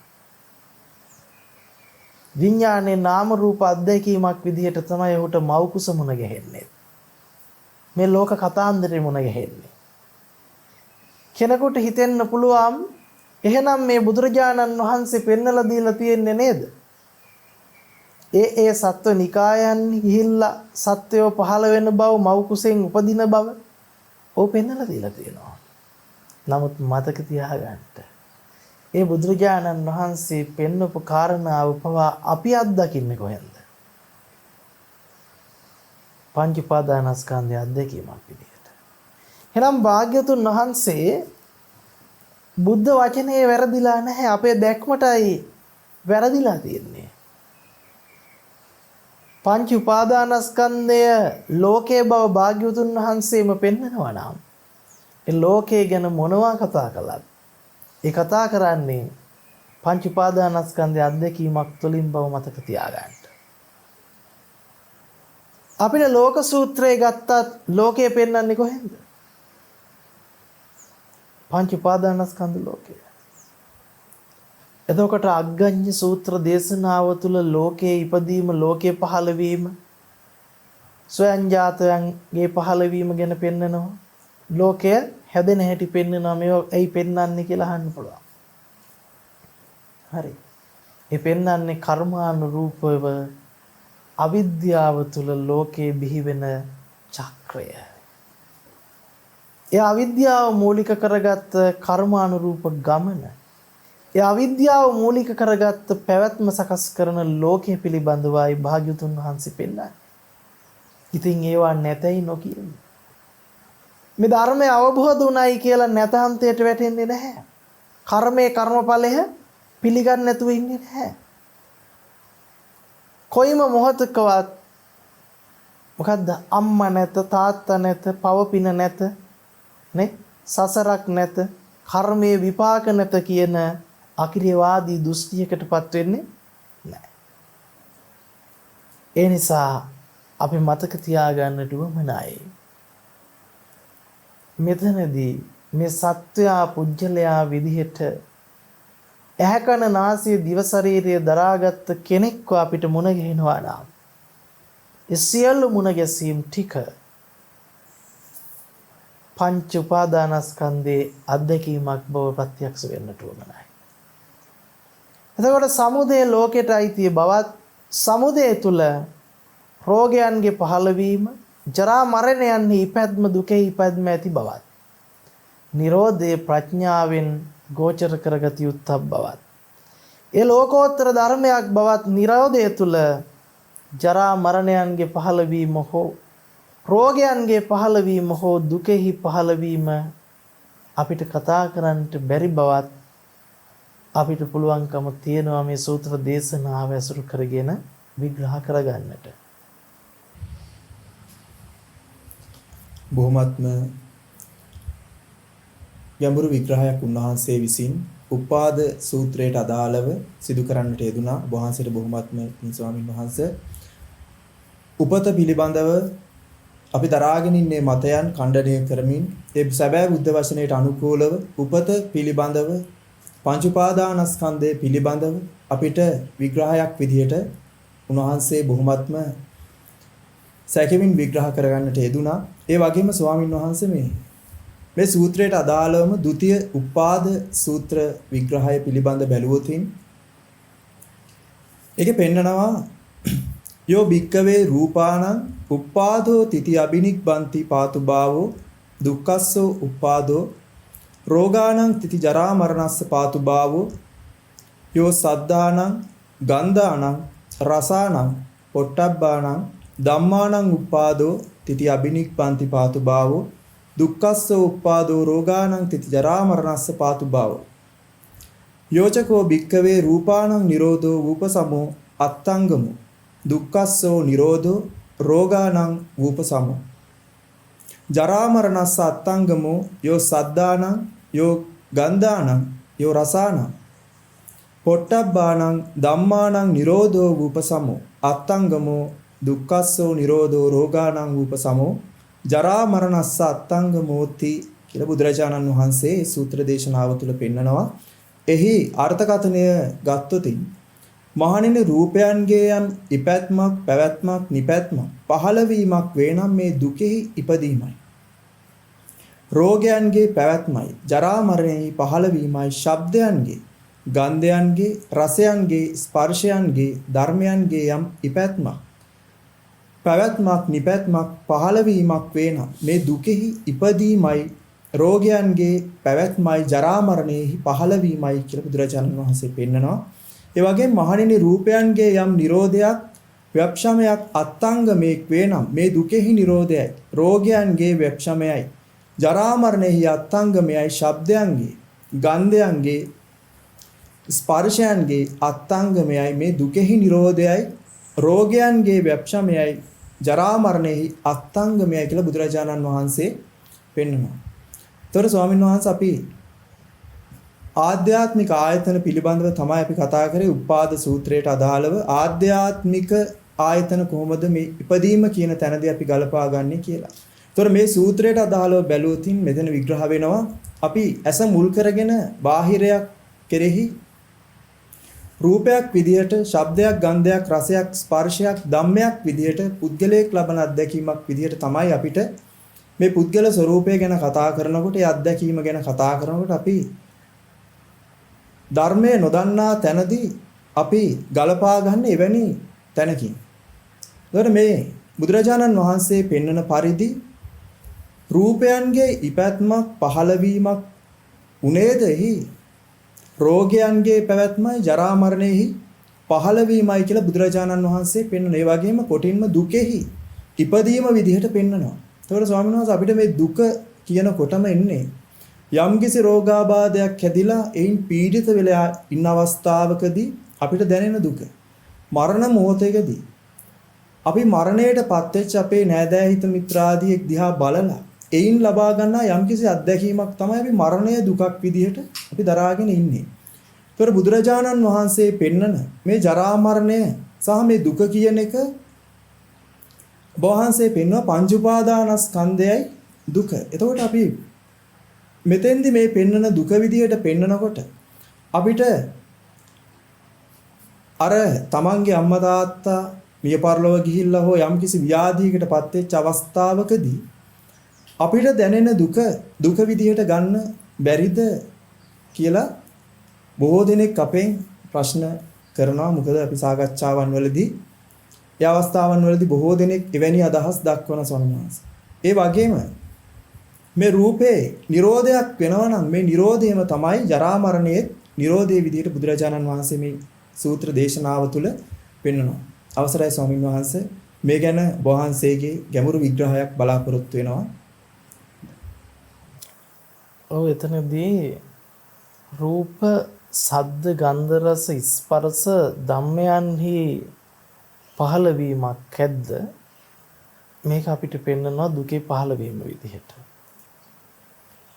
විඥානයේ නාම රූප අධ්‍යක්ීමක් විදිහට තමයි ඔහුට මව් කුස මුණ ගැහෙන්නේ. මේ ලෝක කතාන්දරේ මුණ ගැහෙන්නේ. කෙනෙකුට හිතෙන්න පුළුවන් එහෙනම් මේ බුදුරජාණන් වහන්සේ පෙන්නලා දීලා තියෙන්නේ නේද? ඒ සත්ව නිකායන් ගිහිල්ලා සත්වයෝ පහළ වෙන බව මව් කුසෙන් උපදින බව ඕ පෙන්නලා දීලා තියෙනවා. නමුත් මතක තියාගන්න. ඒ බුදුරජාණන් වහන්සේ පෙන්වපු කාරණාව පවා අපි අත්දකින්නේ කොහෙන්ද? පංච උපාදානස්කන්ධය අත්දැකීමක් විදිහට. එහෙනම් භාග්‍යතුන් වහන්සේ බුද්ධ වචනේ වැරදිලා නැහැ. අපේ දැක්මටයි වැරදිලා තියෙන්නේ. පංච උපාදානස්කන්ධය ලෝකයේ බව භාග්‍යවතුන් වහන්සේම පෙන්නනවා නම් ඒ ලෝකයේ ගැන මොනවා කතා කළත් ඒ කතා කරන්නේ පංච උපාදානස්කන්ධය අත්දැකීමක් තුළින් බව මතක තියාගන්න. අපිට ලෝක සූත්‍රය ගත්තත් ලෝකය පෙන්වන්නේ කොහෙන්ද? පංච උපාදානස්කන්ධ ලෝකය. එතකොට අග්ගඤ්ඤ සූත්‍ර දේශනාව තුළ ලෝකයේ ඉපදීම, ලෝකයේ පහළවීම, ස්වයං ජාතයන්ගේ පහළවීම ගැන පෙන්නනවා. ලෝකය හැදෙන හැටි පෙන්වනවා මේ ඇයි පෙන්වන්නේ කියලා අහන්න පුළුවන්. හරි. ඒ පෙන්වන්නේ කර්මානුරූපව අවිද්‍යාව තුල ලෝකේ බිහි වෙන චක්‍රය. ඒ අවිද්‍යාව මූලික කරගත් කර්මානුරූප ගමන. ඒ අවිද්‍යාව මූලික කරගත් පැවැත්ම සකස් කරන ලෝකයේ පිළිබඳවයි භාග්‍යතුන් වහන්සේ පෙන්නන්නේ. ඉතින් ඒවා නැතයි නොකියන්නේ. මේ ධර්මය අවබෝධ වුණයි කියලා නැතහන්තයට වැටෙන්නේ නැහැ. කර්මයේ කර්මඵලය පිළිගන්නේ නැතුව ඉන්නේ නැහැ. කොයිම මොහොතකවත් මොකද්ද අම්මා නැත තාත්තා නැත පවපින නැත නේ සසරක් නැත කර්මයේ විපාක නැත කියන අකිරියවාදී දෘෂ්ටියකටපත් වෙන්නේ නැහැ. ඒ නිසා අපි මතක තියාගන්නට උවමනයි. මෙතනදී මේ සත්වයා පුජ්‍යලයා විදිහට ඇහැකන නාසය දිව ශරීරය දරාගත් කෙනෙක්ව අපිට මුණ ගැහෙනවා නම් ඒ සියලු මුණ ගැසීම් ටික පංච උපාදානස්කන්ධයේ අත්දැකීමක් බව ප්‍රත්‍යක්ෂ වෙන්නට උවමනයි. එතකොට සමුදය ලෝකයට අයිති බවත් සමුදය තුල රෝගයන්ගේ පහළවීම ජරා මරණයන්හි ඉපැද්ම දුකේ ඉපැද්ම ඇති බවත් නිරෝධයේ ප්‍රඥාවෙන් ගෝචර කරගත යුත්තක් බවත් ඒ ලෝකෝත්තර ධර්මයක් බවත් නිරෝධය තුල ජරා මරණයන්ගේ පහළවීම හෝ රෝගයන්ගේ පහළවීම හෝ දුකෙහි පහළවීම අපිට කතා කරන්නට බැරි බවත් අපිට පුළුවන්කම තියෙනවා මේ සූත්‍ර දේශනාව ඇසුරු කරගෙන විග්‍රහ කරගන්නට. බොහොමත්ම ගැඹුරු විග්‍රහයක් උන්වහන්සේ විසින් උපාද සූත්‍රයට අදාළව සිදු කරන්නට යෙදුනා. වහන්සේට බොහොමත්ම ස්වාමින් වහන්සේ උපත පිළිබඳව අපි දරාගෙන ඉන්නේ මතයන් ඛණ්ඩනය කරමින් ඒ සැබෑ බුද්ධ වචනයට අනුකූලව උපත පිළිබඳව පංච උපාදානස්කන්ධය පිළිබඳව අපිට විග්‍රහයක් විදිහට උන්වහන්සේ බොහොමත්ම සැකෙමින් විග්‍රහ කරගන්නට යෙදුනා. ඒ වගේම ස්වාමින් වහන්සේ මේ සූත්‍රයට අදාළවම ဒုတိ ය උපාද සූත්‍ර විග්‍රහය පිළිබඳ බැලුවොතින් ඒකේ පෙන්නනවා යෝ භික්කවේ රූපාණං උපාදෝ තිති අබිනික්බන්ති පාතු භාවෝ දුක්ඛස්සෝ උපාදෝ රෝගාණං තිති ජරා මරණස්ස පාතු භාවෝ යෝ සද්ධානං ගන්ධාණං රසාණං පොට්ටබ්බාණං ධම්මාණං උපාදෝ තිති අබිනික්බන්ති පාතු භාවෝ දුක්ඛස්සෝ උපාදෝ රෝගාණං තිති ජරා මරණස්ස පාතු භාවෝ යෝචකෝ භික්කවේ රූපාණං නිරෝධෝ වූපසමෝ අත්තංගමෝ දුක්ඛස්සෝ නිරෝධෝ රෝගාණං වූපසමෝ ජරා මරණස්ස අත්තංගමෝ යෝ සද්ධානං යෝ ගන්ධානං යෝ රසානං පොට්ටබ්බානං ධම්මානං නිරෝධෝ වූපසමෝ අත්තංගමෝ දුක්ඛස්සෝ නිරෝධෝ රෝගාණං වූපසමෝ ජරා මරණස්ස අත්තංගමෝති කියලා බුදුරජාණන් වහන්සේ සූත්‍ර දේශනාව තුළ පෙන්නනවා. එහි අර්ථකථනය ගත්තොතින් මහණෙනි රූපයන්ගේ යම් ඉපැත්මක් පැවැත්මක් නිපැත්මක් පහළවීමක් වේනම් මේ දුකෙහි ඉපදීමයි. රෝගයන්ගේ පැවැත්මයි ජරා මරණෙහි පහළවීමයි ශබ්දයන්ගේ ගන්ධයන්ගේ රසයන්ගේ ස්පර්ශයන්ගේ ධර්මයන්ගේ යම් ඉපැත්මක් පැවැත්මක් නිපැත්මක් පහළවීමක් වේනම් මේ දුකෙහි ඉපදීමයි රෝගයන්ගේ පැවැත්මයි ජරා මරණෙහි පහළවීමයි කියලා බුදුරජාණන් වහන්සේ පෙන්නනවා. ඒ වගේම මහණෙනි රූපයන්ගේ යම් නිරෝධයක් ව්‍යප්ෂමයක් අත්ංගමයක් වේනම් මේ දුකෙහි නිරෝධයයි රෝගයන්ගේ ව්‍යප්ෂමයයි ජරා මරණෙහි අත්ංගමයයි ශබ්දයන්ගේ ගන්ධයන්ගේ ස්පර්ශයන්ගේ අත්ංගමයයි මේ දුකෙහි නිරෝධයයි රෝගයන්ගේ ව්‍යප්ෂමයයි ජරා මරණෙහි අත්ංගමයයි කියලා බුදුරජාණන් වහන්සේ පෙන්වනවා. ඒතර ස්වාමීන් වහන්සේ අපි ආධ්‍යාත්මික ආයතන පිළිබඳව තමයි අපි කතා කරේ උපාද සූත්‍රයට අදාළව ආධ්‍යාත්මික ආයතන කොහොමද මේ ඉපදීම කියන තැනදී අපි ගලපා ගන්නෙ කියලා. ඒතර මේ සූත්‍රයට අදාළව බැලුවොතින් මෙතන විග්‍රහ වෙනවා අපි ඇස මුල් කරගෙන බාහිරයක් කෙරෙහි රූපයක් විදියට ශබ්දයක් ගන්ධයක් රසයක් ස්පර්ශයක් ධම්මයක් විදියට පුද්ගලයෙක් ලබන අත්දැකීමක් විදියට තමයි අපිට මේ පුද්ගල ස්වરૂපය ගැන කතා කරනකොට, ඒ අත්දැකීම ගැන කතා කරනකොට අපි ධර්මයේ නොදන්නා තැනදී අපි ගලපා ගන්න එවැනි තැනකින්. ඒතර මේ බුදුරජාණන් වහන්සේ පෙන්වන පරිදි රූපයන්ගේ ඉපැත්මක් පහළවීමක් උනේදෙහි රෝගයන්ගේ පැවැත්මයි ජරා මරණයෙහි පහළවීමයි කියලා බුදුරජාණන් වහන්සේ පෙන්වන. ඒ වගේම කොටින්ම දුකෙහි ඉපදීම විදිහට පෙන්වනවා. ඒතකොට ස්වාමීන් වහන්සේ අපිට මේ දුක කියනකොටම එන්නේ යම්කිසි රෝගාබාධයක් හැදිලා එයින් පීඩිත වෙලා ඉන්න අවස්ථාවකදී අපිට දැනෙන දුක. මරණ මොහොතේදී අපි මරණයට පත්වෙච්ච අපේ නෑදෑ හිත මිත්‍රාදියෙක් දිහා බලලා එයින් ලබා ගන්නා යම්කිසි අත්දැකීමක් තමයි අපි මරණය දුකක් විදිහට අපි දරාගෙන ඉන්නේ. ඒතර බුදුරජාණන් වහන්සේ පෙන්නන මේ ජරා මරණය සහ මේ දුක කියන එක වහන්සේ පෙන්වන පංච උපාදානස්කන්ධයයි දුක. එතකොට අපි මෙතෙන්දි මේ පෙන්නන දුක විදිහට පෙන්නනකොට අපිට අර තමන්ගේ අම්මා තාත්තා මිය පරලොව ගිහිල්ලා හෝ යම්කිසි ව්‍යාධියකට පත්වෙච්ච අවස්ථාවකදී අපිට දැනෙන දුක විදිහට ගන්න බැරිද කියලා බොහෝ දෙනෙක් අපෙන් ප්‍රශ්න කරනවා. මොකද අපි සාකච්ඡාවන් වලදී ඒ අවස්ථාවන් වලදී බොහෝ දෙනෙක් එවැනි අදහස් දක්වන ස්වාමීන් වහන්සේ. ඒ වගේම මේ රූපේ නිරෝධයක් වෙනවා නම් මේ නිරෝධයම තමයි ජරා මරණයේ නිරෝධයේ විදිහට බුදුරජාණන් වහන්සේ මේ සූත්‍ර දේශනාව තුළ පෙන්වනවා. අවසරයි ස්වාමීන් වහන්සේ මේ ගැන වහන්සේගේ ගැඹුරු විග්‍රහයක් බලාපොරොත්තු වෙනවා. ඔව් එතනදී රූප, ශබ්ද, ගන්ධ, රස, ස්පර්ශ ධම්මයන්හි පහළවීමක් ඇද්ද? මේක අපිට පෙන්වනවා දුකේ පහළවීම විදිහට.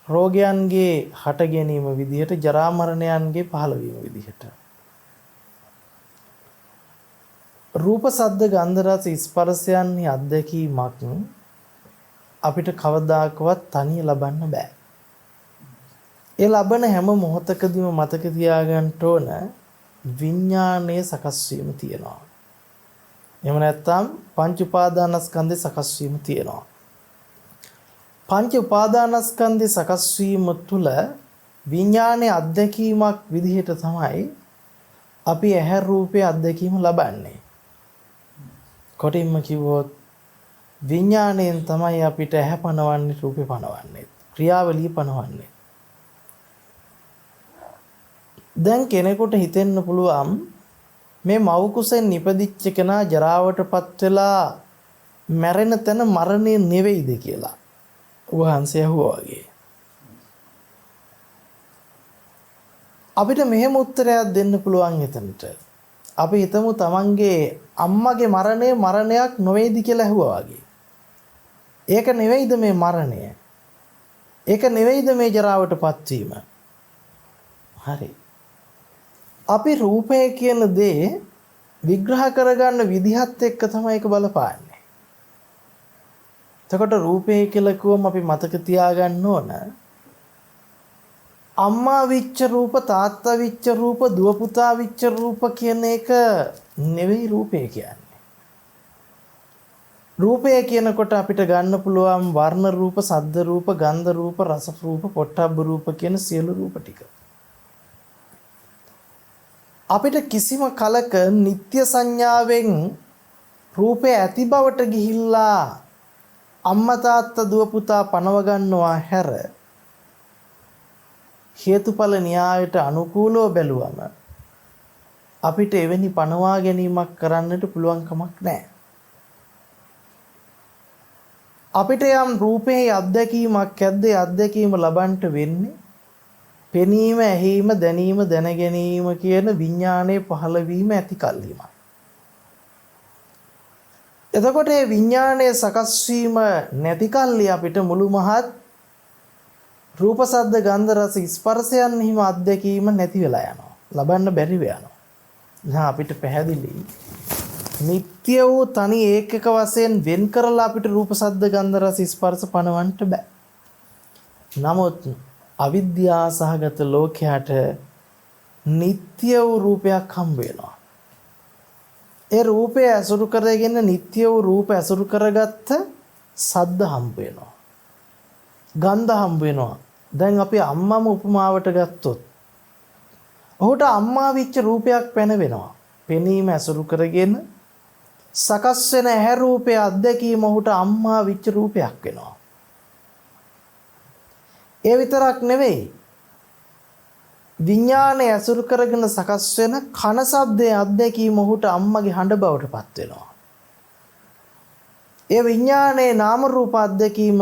රෝගයන්ගේ හට ගැනීම විදිහට, ජරා මරණයන්ගේ පහළවීම විදිහට. රූප, ශබ්ද, ගන්ධ, රස, ස්පර්ශයන්හි අත්දැකීමක් අපිට කවදාකවත් තනිය ලබන්න බෑ. ඒ ලබන හැම මොහොතකදීම මතක තියාගන්න ඕන විඥානයේ සකස් වීම තියෙනවා. එහෙම නැත්නම් පංච උපාදානස්කන්ධේ සකස් වීම තියෙනවා. පංච උපාදානස්කන්ධේ සකස් වීම තුළ විඥානයේ අත්දැකීමක් විදිහට තමයි අපි ඇහැ රූපේ අත්දැකීම ලබන්නේ. කොටින්ම කිව්වොත් විඥාණයෙන් තමයි අපිට ඇහැ පනවන්නේ, රූපේ පනවන්නේ, ක්‍රියාවලිය පනවන්නේ. දැන් කෙනෙකුට හිතෙන්න පුළුවන් මේ මව් කුසෙන් නිපදිච්ච කෙනා ජරාවටපත් වෙලා මැරෙන තැන මරණය නෙවෙයිද කියලා. වහන්සේ අහුවා වගේ. අපිට මෙහෙම උත්තරයක් දෙන්න පුළුවන් එතනට. අපි හිතමු තමන්ගේ අම්මගේ මරණය මරණයක් නොවේද කියලා අහුවා වගේ. ඒක නෙවෙයිද මේ මරණය? ඒක නෙවෙයිද මේ ජරාවටපත් වීම? හරි. අපි රූපය කියන දේ විග්‍රහ කරගන්න විදිහත් එක්ක තමයි ඒක බලපාන්නේ. එතකොට රූපය කියලා කිව්වම අපි මතක තියාගන්න ඕන අම්මා විච්ච රූප, තාත්තා විච්ච රූප, දුව පුතා විච්ච රූප කියන එක නෙවෙයි රූපය කියන්නේ. රූපය කියනකොට අපිට ගන්න පුළුවන් වර්ණ රූප, ශබ්ද රූප, ගන්ධ රූප, රස රූප, පොට්ටබ්බ රූප කියන සියලු රූප ටික. අපිට කිසිම කලක නිත්‍ය සංඥාවෙන් රූපේ ඇති බවට ගිහිල්ලා අම්මා තාත්තා දුව පුතා පනව ගන්නවා හැර හේතුඵල න්‍යායට අනුකූලව බැලුවම අපිට එවැනි පනවා ගැනීමක් කරන්නට පුළුවන් කමක් නැහැ. අපිට යම් රූපේ අත්දැකීමක් ඇද්දේ අත්දැකීම ලබන්නට වෙන්නේ පෙනීම, ඇහිීම, දැනීම, දැන ගැනීම කියන විඥානයේ පහළවීම ඇති කල්හිමයි. එතකොට මේ විඥානයේ සකස් වීම නැති කල්හි අපිට මුළු මහත් රූප, ශබ්ද, ගන්ධ, රස, ස්පර්ශයන් හිම අත්දැකීම නැති වෙලා යනවා. ලබන්න බැරිව යනවා. දැන් අපිට පැහැදිලි නිත්‍ය වූ තනි ඒකක වශයෙන් වෙන් කරලා අපිට රූප, ශබ්ද, ගන්ධ, රස, ස්පර්ශ පනවන්න බෑ. නමුත් අවිද්‍යා සහගත ලෝකයට නිත්‍ය වූ රූපයක් හම්බ වෙනවා. ඒ රූපය ඇසුරු කරගෙන නිත්‍ය වූ රූප ඇසුරු කරගත්ත සද්ද හම්බ වෙනවා. ගන්ධ හම්බ වෙනවා. දැන් අපි අම්මම උපමාවට ගත්තොත් ඔහුට අම්මා විච්ච රූපයක් පැනවෙනවා. පෙනීම ඇසුරු කරගෙන සකස් වෙන ඇහැ රූපයේ අත්දැකීම ඔහුට අම්මා විච්ච රූපයක් වෙනවා. ඒ විතරක් නෙවෙයි. විඥානය ඇසුරු කරගෙන සකස් වෙන කන ශබ්දයේ අත්දැකීම ඔහුට අම්මගේ හඬ බවට පත් වෙනවා. ඒ විඥානයේ නාම රූප අත්දැකීම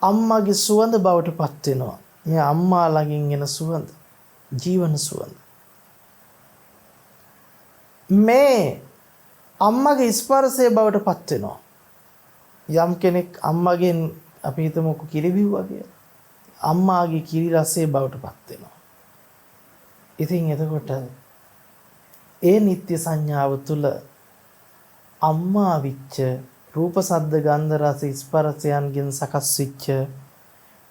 අම්මගේ සුවඳ බවට පත් වෙනවා. මේ අම්මා ළඟින් එන සුවඳ, ජීවන සුවඳ. මේ අම්මගේ ස්පර්ශය බවට පත් වෙනවා. යම් කෙනෙක් අම්මගෙන් අපි හිතමුකෝ කිරි බිව්වා කියලා. අම්මාගේ කිරි රසය බවට පත් වෙනවා. ඉතින් එතකොට ඒ නිත්‍ය සංඥාව තුළ අම්මා විච්ච රූප සද්ද ගන්ධ රස ස්පර්ශයන්ගෙන් සකස් වෙච්ච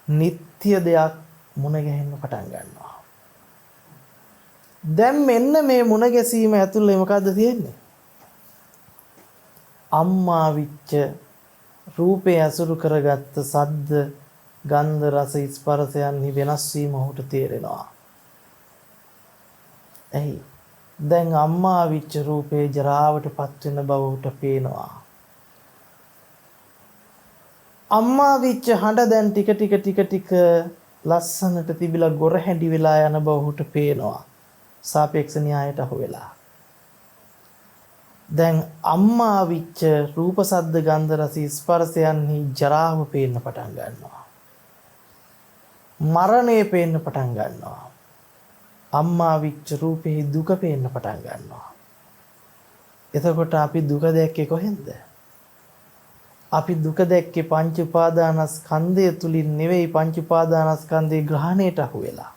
නිත්‍ය දෙයක් මුණ ගැහෙන්න පටන් ගන්නවා. දැන් මෙන්න මේ මුණ ගැසීම ඇතුළේ මොකද්ද තියෙන්නේ? අම්මා විච්ච රූපේ අසුරු කරගත්ත සද්ද ගන්ධ රස ස්පර්ශයන්හි වෙනස් වීම ඔහුට තේරෙනවා. එයි දැන් අම්මා විච්ච රූපේ ජරාවට පත් වෙන බව ඔහුට පේනවා. අම්මා විච්ච හඬ දැන් ටික ලස්සනට තිබිලා ගොර හැඬි වෙලා යන බව ඔහුට පේනවා. සාපේක්ෂ න්‍යායට අහු වෙලා. දැන් අම්මා විච්ච රූප සද්ද ගන්ධ රස ස්පර්ශයන්හි ජරාව පේන්න පටන් ගන්නවා. මරණය පේන්න පටන් ගන්නවා. අම්මා විච්ච රූපෙහි දුක පේන්න පටන් ගන්නවා. එතකොට අපි දුක දැක්කේ කොහෙන්ද? අපි දුක දැක්කේ පංච උපාදානස්කන්ධය තුලින් නෙවෙයි, පංච උපාදානස්කන්ධේ ග්‍රහණයට අහු වෙලා.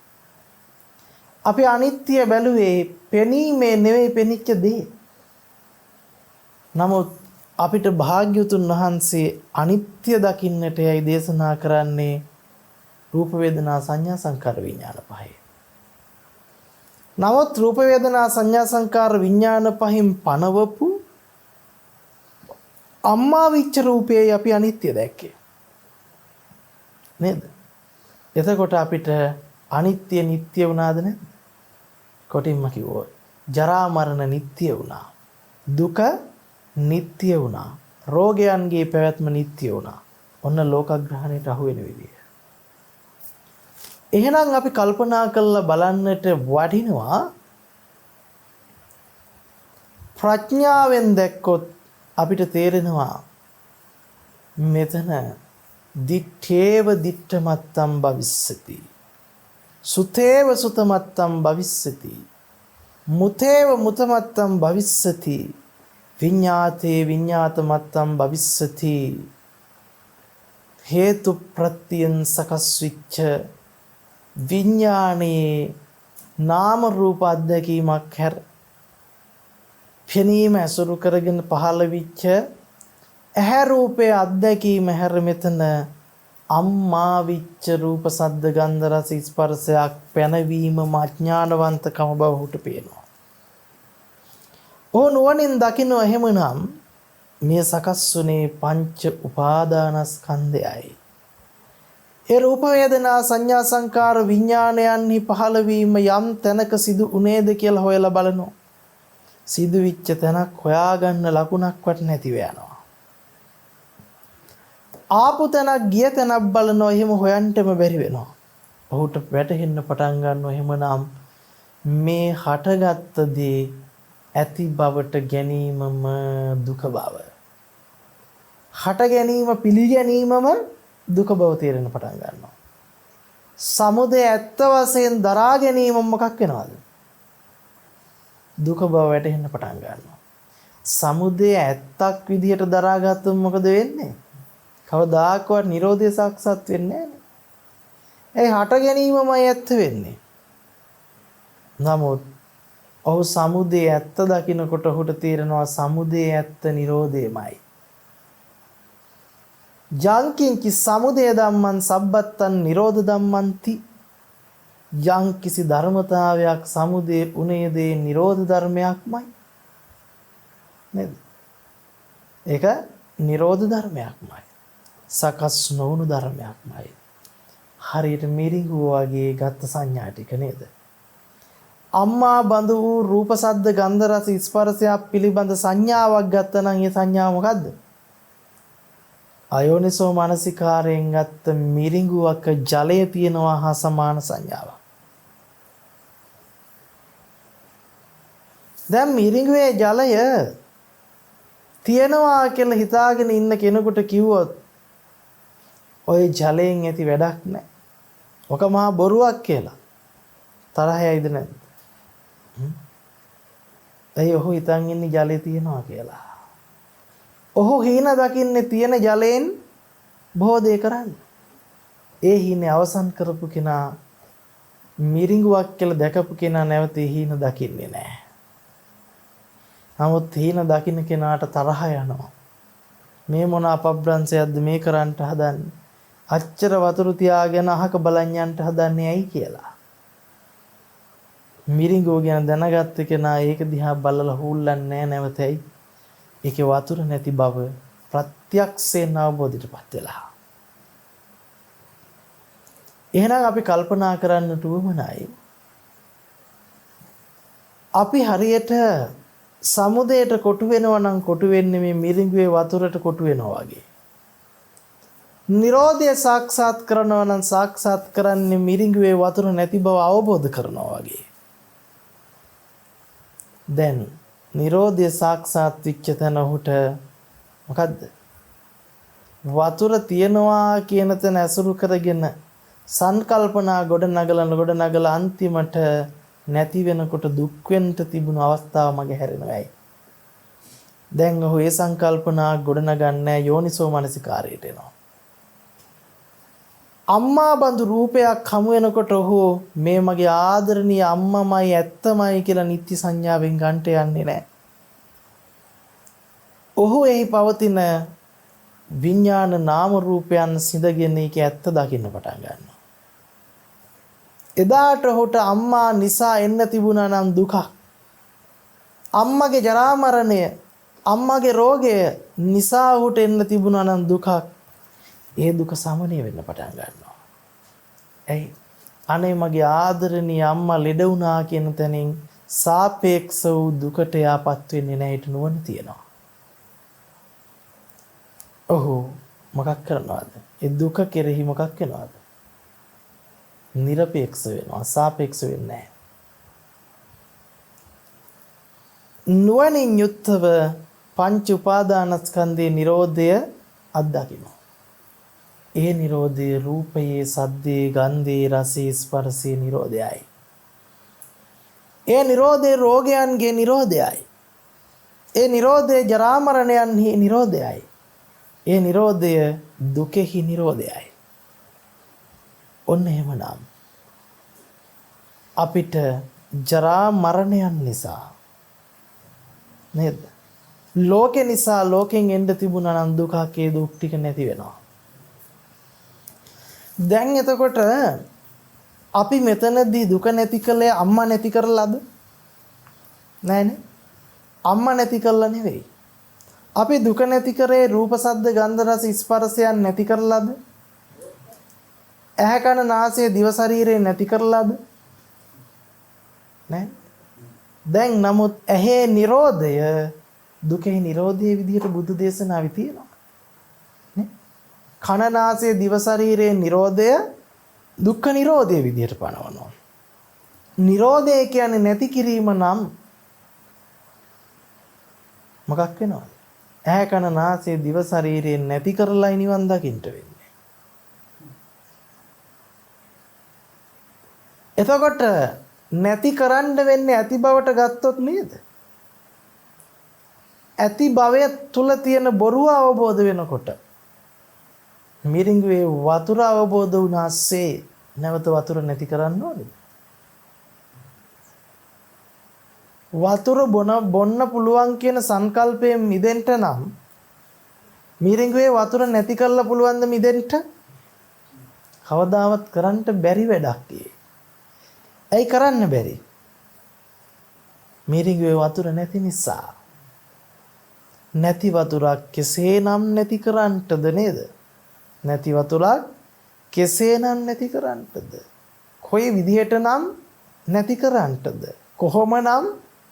අපි අනිත්‍ය බැලුවේ පෙනීමේ නෙවෙයි, පෙනිච්ච දේ. නමුත් අපිට භාග්‍යවතුන් වහන්සේ අනිත්‍ය දකින්නට යයි දේශනා කරන්නේ රූප වේදනා සංඥා සංකාර විඥාන පහේ. නමුත් රූප වේදනා සංඥා සංකාර විඥාන පහින් පනවපු අම්මා විච්ච රූපේ අපි අනිත්‍ය දැක්කේ නේද? එතකොට අපිට අනිත්‍ය නිට්ටය වුණාද නැද්ද? කොටින්ම කිව්වොත් ජරා මරණ නිට්ටය වුණා. දුක නිට්ටය වුණා. රෝගයන්ගේ පැවැත්ම නිට්ටය වුණා. ඔන්න ලෝකග්‍රහණයට අහු වෙන විදිය. එහෙනම් අපි කල්පනා කරලා බලන්නට වටිනවා ප්‍රඥාවෙන් දැක්කොත් අපිට තේරෙනවා මෙතන දිත්තේව දිත්තමත්තම් භවිස්සති, සුතේව සුතමත්තම් භවිස්සති, මුතේව මුතමත්තම් භවිස්සති, විඤ්ඤාතේ විඤ්ඤාතමත්තම් භවිස්සති. හේතු ප්‍රත්‍යයන් සකස් විච්ච විඥානයේ නාම රූප අධ්‍යක්ීමක් හැර පෙනීම ඇසුරු කරගෙන පහළ විච්ච ඇහැ රූපයේ අධ්‍යක්ීම හැර මෙතන අම්මා විච්ච රූප සද්ද ගන්ධ රස ස්පර්ශයක් පැනවීම අඥානවන්තකම බව උට පේනවා. නුවණින් දකින්න එහෙමනම් මේ සකස් වුනේ පංච උපාදානස්කන්ධයයි. ඒ රූප වේදනා සංඥා සංකාර විඥානයන්හි පහළවීම යම් තැනක සිදු උනේද කියලා හොයලා බලනවා. සිදු විච්ච තැනක් හොයාගන්න ලකුණක්වත් නැතිව යනවා. ආපු තැනක් ගිය තැනක් බලනවා, එහෙම හොයන්නටම බැරි වෙනවා. ඔහුට වැටහෙන්න පටන් ගන්නවා එහෙමනම් මේ හටගත්ත දේ ඇති බවට ගැනීමම දුක බව. හට ගැනීම පිළිගැනීමම දුක බව තේරෙන්න පටන් ගන්නවා. සමුදය ඇත්ත වශයෙන් දරා ගැනීම මොකක් වෙනවද? දුක බව වැටහෙන්න පටන් ගන්නවා. සමුදය ඇත්තක් විදිහට දරාගත්තොත් මොකද වෙන්නේ? කවදාකවත් Nirodha සාක්ෂාත් වෙන්නේ නැහැ. ඒ හට ගැනීමමයි ඇත්ත වෙන්නේ. නමුත් ඔහු සමුදය ඇත්ත දකිනකොට ඔහුට තේරෙනවා සමුදය ඇත්ත Nirodhaමයි. යංකින්චි සමුදය ධම්මං සබ්බත්තං නිරෝධ ධම්මන්ති. යම් කිසි ධර්මතාවයක් සමුදය උනේදේ නිරෝධ ධර්මයක්මයි නේද? ඒක නිරෝධ ධර්මයක්මයි. සකස් නොවුණු ධර්මයක්මයි. හරියට මිරිඟුව වගේ ගත්ත සංඥා ටික නේද? අම්මා බඳු වූ රූප සද්ද ගන්ධ රස ස්පර්ශයක් පිළිබඳ සංඥාවක් ගත්තා නම් ඒ සංඥාව මොකද්ද? අයෝනිසෝ මානසිකාරයෙන් ගත්ත මිරිඟුවක ජලය තියෙනවා හා සමාන සංඥාවක්. දැන් මිරිඟුවේ ජලය තියෙනවා කියලා හිතාගෙන ඉන්න කෙනෙකුට කිව්වොත් ඔය ජලයෙන් ඇති වැඩක් නැහැ. ඔක මහා බොරුවක් කියලා. තරහ යයිද නැද්ද? ඇයි ඔහු හිතන් ඉන්නේ ජලය තියෙනවා කියලා? ඔහු හීන දකින්නේ තියෙන ජලයෙන් බොහෝ දේ කරන්නේ. ඒ හීනේ අවසන් කරපු කෙනා මිරිඟුවක් කියලා දැකපු කෙනා නැවත හීන දකින්නේ නැහැ. නමුත් හීන දකින්න කෙනාට තරහ යනවා. මේ මොන අපබ්‍රංශයක්ද මේ කරන්නට හදන්නේ? අච්චර වතුර තියාගෙන අහක බලන් යන්න හදන්නේ ඇයි කියලා. මිරිඟුව ගැන දැනගත්ත කෙනා ඒක දිහා බලලා හූල්ලන්නේ නැහැ නැවතයි. ඒකේ වතුර නැති බව ප්‍රත්‍යක්ෂයෙන් අවබෝධයටපත් වෙලා. එහෙනම් අපි කල්පනා කරන්නට උවමනයි. අපි හරියට සමුදයට කොටු වෙනවා නම් කොටු වෙන්නේ මේ මිරිඟුවේ වතුරට කොටු වෙනවා වගේ. නිරෝධය සාක්ෂාත් කරනවා නම් සාක්ෂාත් කරන්නේ මිරිඟුවේ වතුර නැති බව අවබෝධ කරනවා වගේ. දැන් නිරෝධය සාක්ෂාත් වෙච්ච තැන ඔහුට මොකද්ද? වතුර තියනවා කියන තැන ඇසුරු කරගෙන සංකල්පනා ගොඩ නගලා අන්තිමට නැති වෙනකොට දුක් වෙන්න තිබුණු අවස්ථාව මගේ හැරෙනවායි. දැන් ඔහු ඒ සංකල්පනා ගොඩ නගන්නේ යෝනිසෝ මනසිකාරයට එනවා. අම්මා බඳු රූපයක් හමු වෙනකොට ඔහු මේ මගේ ආදරණීය අම්මමයි ඇත්තමයි කියලා නිත්‍ය සංඥාවෙන් ගන්නට යන්නේ නැහැ. ඔහු එහි පවතින විඥාන නාම රූපයන් සිඳගෙන ඒක ඇත්ත දකින්න පටන් ගන්නවා. එදාට ඔහුට අම්මා නිසා එන්න තිබුණා නම් දුකක්. අම්මගේ ජරා මරණය, අම්මගේ රෝගය නිසා ඔහුට එන්න තිබුණා නම් දුකක්. ඒ දුක සමනය වෙන්න පටන් ගන්නවා. ඇයි? අනේ මගේ ආදරණීය අම්මා ලෙඩ වුණා කියන තැනින් සාපේක්ෂ වූ දුකට යාපත් වෙන්නේ නැහැ. ඊට නුවණ තියෙනවා. ඔහු මොකක් කරනවද? ඒ දුක කෙරෙහි මොකක් වෙනවද? නිරපේක්ෂ වෙනවා. සාපේක්ෂ වෙන්නේ නැහැ. නුවණින් යුක්තව පංච උපාදානස්කන්ධේ නිරෝධය අත්දකිනවා. ඒ නිරෝධය රූපයේ, සද්දේ, ගන්ධේ, රසේ, ස්පර්ශේ නිරෝධයයි. ඒ නිරෝධය රෝගයන්ගේ නිරෝධයයි. ඒ නිරෝධය ජරා මරණයන්හි නිරෝධයයි. ඒ නිරෝධය දුකෙහි නිරෝධයයි. ඔන්න එහෙමනම් අපිට ජරා මරණයන් නිසා නේද? ලෝකේ නිසා ලෝකෙන් එන්න තිබුණා නම් දුකක්, ඒ දුක් ටික නැති වෙනවා. දැන් එතකොට අපි මෙතනදී දුක නැති කළේ අම්මා නැති කරලාද? නෑනේ. අම්මා නැති කළා නෙවෙයි. අපි දුක නැති කරේ රූප සද්ද ගන්ධ රස ස්පර්ශයන් නැති කරලාද? ඇහැ කන නාසය දිව ශරීරය නැති කරලාද? නෑ. දැන් නමුත් ඇහි නිරෝධය දුකේ නිරෝධයේ විදිහට බුදු දේශනාවේ තියෙනවා. නේ? කන නාසය දිව ශරීරයේ නිරෝධය දුක්ඛ නිරෝධයේ විදිහට පනවනවා. නිරෝධය කියන්නේ නැති කිරීම නම් මොකක් වෙනවද? ඇහැ කන නාසය දිව ශරීරයෙන් නැති කරලා නිවන් දකින්න වෙන්නේ. එතකොට නැති කරන්න වෙන්නේ ඇති බවට ගත්තොත් නේද? ඇති භවය තුල තියෙන බොරුව අවබෝධ වෙනකොට මිරිඟුවේ වතුර අවබෝධ වුණාසේ නැවත වතුර නැති කරන්න ඕනේ. වතුර බොන්න පුළුවන් කියන සංකල්පයෙන් මිදෙන්න නම් මිරිඟුවේ වතුර නැති කරලා පුළුවන් ද මිදෙන්න? කවදාවත් කරන්න බැරි වැඩක් ඒ. ඇයි කරන්න බැරි? මිරිඟුවේ වතුර නැති නිසා. නැති වතුරක් කෙසේනම් නැති කරන්නටද නේද? නැති වතුරක් කෙසේනම් නැති කරන්නටද? කොයි විදිහට නම් නැති කරන්නටද? කොහොමනම්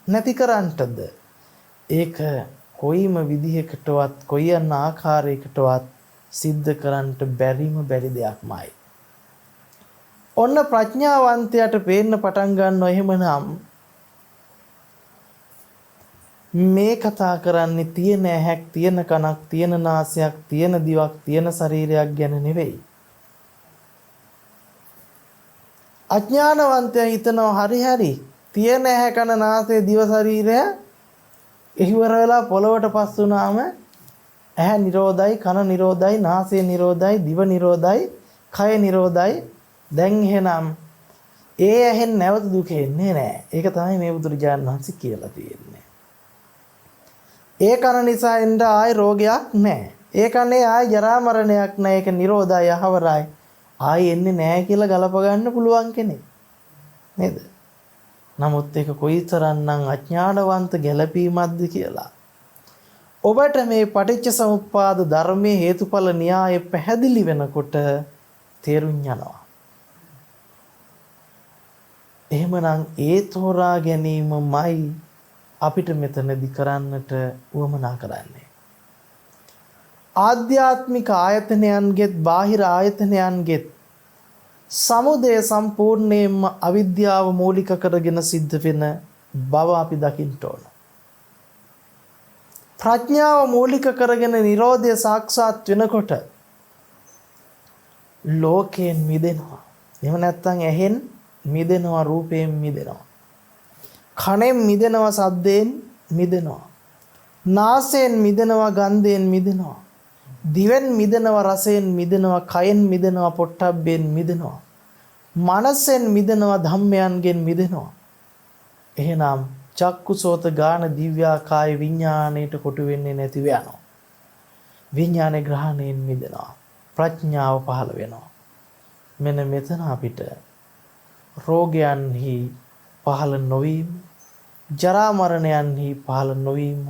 නැති කරන්නටද? ඒක කොයිම විදිහකටවත් කොයියන් ආකාරයකටවත් සිද්ධ කරන්නට බැරි දෙයක්මයි. ඔන්න ප්‍රඥාවන්තයාට පේන්න පටන් ගන්නවා එහෙමනම් මේ කතා කරන්නේ තියෙන ඇහැක්, තියෙන කනක්, තියෙන නාසයක්, තියෙන දිවක්, තියෙන ශරීරයක් ගැන නෙවෙයි. අඥානවන්තයා හිතනවා හරි තියෙන ඇහැ, කන, නාසය, දිව, ශරීරය ඉවර වෙලා පොළවට පස් වුණාම ඇහැ නිරෝධයි, කන නිරෝධයි, නාසය නිරෝධයි, දිව නිරෝධයි, කය නිරෝධයි. දැන් එහෙනම් ඒ ඇහෙන් නැවත දුක එන්නේ නැහැ. ඒක තමයි මේ බුදුරජාණන් වහන්සේ කියලා තියෙන්නේ. ඒ කන නිසා එන්න ආයි රෝගයක් නැහැ. ඒ කනේ ආයි ජරා මරණයක් නැහැ. ඒක නිරෝධයි, යහවරයි. ආයි එන්නේ නැහැ කියලා ගලප ගන්න පුළුවන් කෙනෙක්. නේද? නමුත් ඒක කොයිතරම්නම් අඥානවන්ත ගැළපීමක්ද කියලා. ඔබට මේ පටිච්ච සමුප්පාද ධර්මයේ හේතුඵල න්‍යාය පැහැදිලි වෙනකොට තේරුම් යනවා. එහෙමනම් ඒ තෝරා ගැනීමමයි අපිට මෙතනදි කරන්නට උවමනා කරන්නේ. ආධ්‍යාත්මික ආයතනයන්ගෙත් බාහිර ආයතනයන්ගෙත් සමුදය සම්පූර්ණයෙන්ම අවිද්‍යාව මූලික කරගෙන සිද්ධ වෙන බව අපි දකින්න ඕන. ප්‍රඥාව මූලික කරගෙන නිරෝධය සාක්ෂාත් වෙනකොට ලෝකයෙන් මිදෙනවා. එහෙම නැත්නම් ඇහෙන් මිදෙනවා, රූපයෙන් මිදෙනවා, කනෙන් මිදෙනවා, ශබ්දයෙන් මිදෙනවා, නාසයෙන් මිදෙනවා, ගන්ධයෙන් මිදෙනවා, දිවෙන් මිදෙනවා, රසයෙන් මිදෙනවා, කයෙන් මිදෙනවා, පොට්ටබ්බෙන් මිදෙනවා, මනසෙන් මිදෙනවා, ධම්මයන්ගෙන් මිදෙනවා. එහෙනම් චක්කුසෝත ගාන දිව්‍යා කාය විඥාණයට කොටු වෙන්නේ නැතිව යනවා. විඥානේ ග්‍රහණයෙන් මිදෙනවා. ප්‍රඥාව පහළ වෙනවා. මෙන්න මෙතන අපිට රෝගයන්හි පහළ නොවීම, ජරා මරණයන්හි පහළ නොවීම,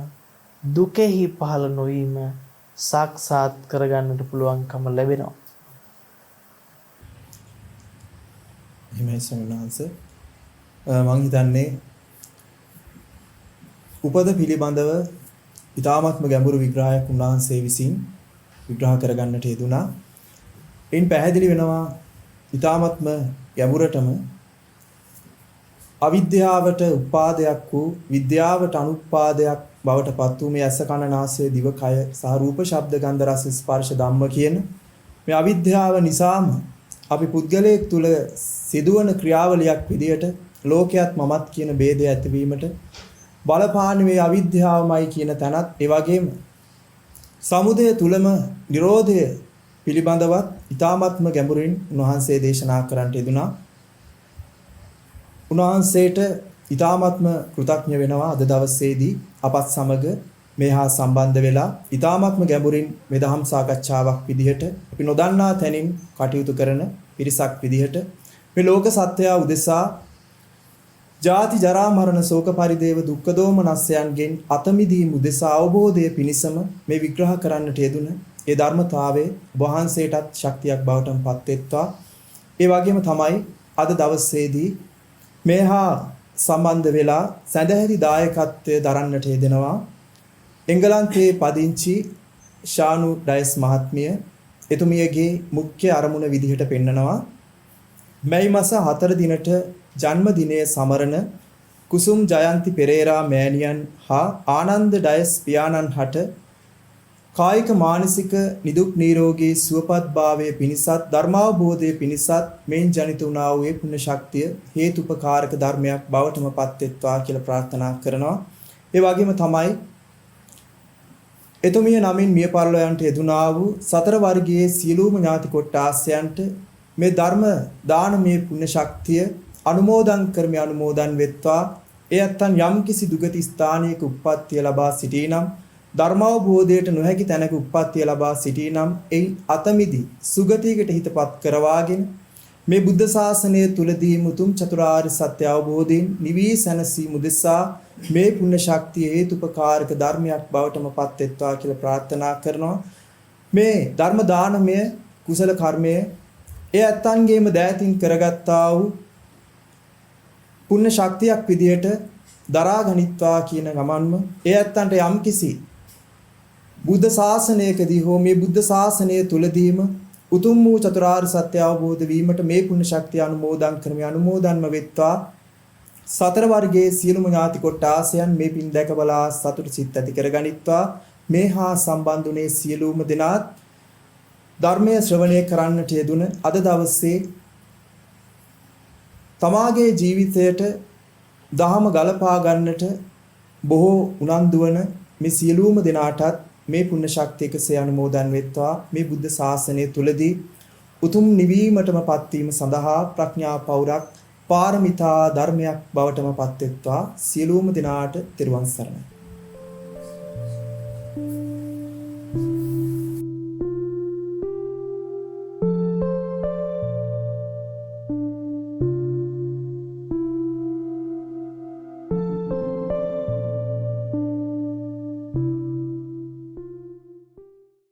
දුකෙහි පහළ නොවීම සාක්ෂාත් කරගන්නට පුළුවන්කම ලැබෙනවා. එහෙමයි සමිනාංශ. මම හිතන්නේ උපද පිළිබඳව ඊ타ත්ම ගැඹුරු විග්‍රහයක් උන්වහන්සේ විසින් විග්‍රහ කරගන්නට යෙදුනා. එයින් පැහැදිලි වෙනවා ඊ타ත්ම ගැඹුරටම අවිද්‍යාවට උපාදයක් වූ විද්‍යාවට අනුපාදයක් බවට පත් වූ මේ ඇස කන නාසය දිව කය සහ රූප ශබ්ද ගන්ධ රස ස්පර්ශ ධම්ම කියන මේ අවිද්‍යාව නිසාම අපි පුද්ගලයෙක් තුල සිදුවන ක්‍රියාවලියක් විදියට ලෝකයක් මමත් කියන ભેදය ඇතිවීමට බලපාන මේ අවිද්‍යාවමයි කියන තැනත් ඒ වගේම සමුදය තුලම නිරෝධය පිළිබඳවත් ඊ타ත්ම ගැඹුරින් උන්වහන්සේ දේශනා කරන්නට යෙදුනා. උන්වහන්සේට ඊ타ත්ම කෘතඥ වෙනවා අද දවසේදී අපත් සමග මේ හා සම්බන්ධ වෙලා ඊ타ත්ම ගැඹුරින් මේ දහම් සාකච්ඡාවක් විදිහට අපි නොදන්නා තැනින් කටයුතු කරන පිරිසක් විදිහට මේ ලෝක සත්‍යය උදෙසා ජාති ජරා මරණ ශෝක පරිදේව දුක්ඛ දෝමනස්යන්ගෙන් අත මිදීම උදෙසා අවබෝධය පිණිසම මේ විග්‍රහ කරන්නට යෙදුන ඒ ධර්මතාවයේ වහන්සේටත් ශක්තියක් බවට පත් වෙත්වා. ඒ වගේම තමයි අද දවසේදී මේහා සම්බන්ධ වෙලා සැදැහැති දායකත්වයේ දරන්නට යෙදෙනවා එංගලන්තයේ පදිංචි ශානු ඩයස් මහත්මිය. එතුමියගේ මුඛ්‍ය අරමුණ විදිහට පෙන්නනවා මැයි මාස 4 දිනට ජන්මදිනයේ සමරන කුසුම් ජයන්ති පෙරේරා මෑණියන් හා ආනන්ද ඩයස් පියාණන් හට කායික මානසික නිදුක් නිරෝගී සුවපත් භාවයේ පිණිසත් ධර්මාවබෝධයේ පිණිසත් මෙන් ජනිත වුණා වූ ඒ පුණ්‍ය ශක්තිය හේතුපකාරක ධර්මයක් බවටම පත් වෙත්වා කියලා ප්‍රාර්ථනා කරනවා. ඒ වගේම තමයි එතුමිය නමින් මිය පරලොවන්ට යෙදුනා වූ සතර වර්ගයේ සියලුම ඥාති කොට්ටාසයන්ට මේ ධර්ම දානමය පුණ්‍ය ශක්තිය අනුමෝදන් කරමි අනුමෝදන් වෙත්වා. ඒ අත්තන් යම් කිසි දුගති ස්ථානයක උප්පත්තිය ලබා සිටිනම් ධර්මාවබෝධයට නොහැකි තැනක උප්පත්තිය ලබා සිටිනම් එයි අතමිදි සුගතියකට හිතපත් කරවාගෙන මේ බුද්ධ ශාසනය තුලදී මුතුම් චතුරාර්ය සත්‍ය අවබෝධයෙන් නිවී සැනසීම උදෙසා මේ පුණ්‍ය ශක්තිය හේතුපකාරක ධර්මයක් බවටම පත් වෙත්වා කියලා ප්‍රාර්ථනා කරනවා. මේ ධර්ම දානමය කුසල කර්මය ඒ ඇත්තන්ගේම දෑතින් කරගත්තා වූ පුණ්‍ය ශක්තියක් විදියට දරා ගනිත්වා කියන ගමන්ම ඒ ඇත්තන්ට යම්කිසි බුද්ධ ශාසනයකදී හෝ මේ බුද්ධ ශාසනය තුලදීම උතුම් වූ චතුරාර්ය සත්‍ය අවබෝධ වීමට මේ පුණ්‍ය ශක්තිය අනුමෝදන් කරමි අනුමෝදන්ම වෙත්වා සතර වර්ගයේ සියලුම ඥාති කොටාසයන් මේ පින් දැක බලා සතුට සිත් ඇති කරගනිත්වා මේ හා සම්බන්ධුනේ සියලුම දෙනාත් ධර්මයේ ශ්‍රවණය කරන්නට යෙදුන අද දවසේ තමාගේ ජීවිතයට දහම ගලපා ගන්නට බොහෝ උනන්දු වන මේ සියලුම දෙනාටත් මේ පුණ්‍ය ශක්තිය කෙසේ අනුමෝදන් වෙත්වා මේ බුද්ධ ශාසනය තුලදී උතුම් නිවීමටම පත්වීම සඳහා ප්‍රඥා පෞරක් පාරමිතා ධර්මයක් බවටම පත්වෙත්වා සියලුම දෙනාට තෙරුවන් සරණයි.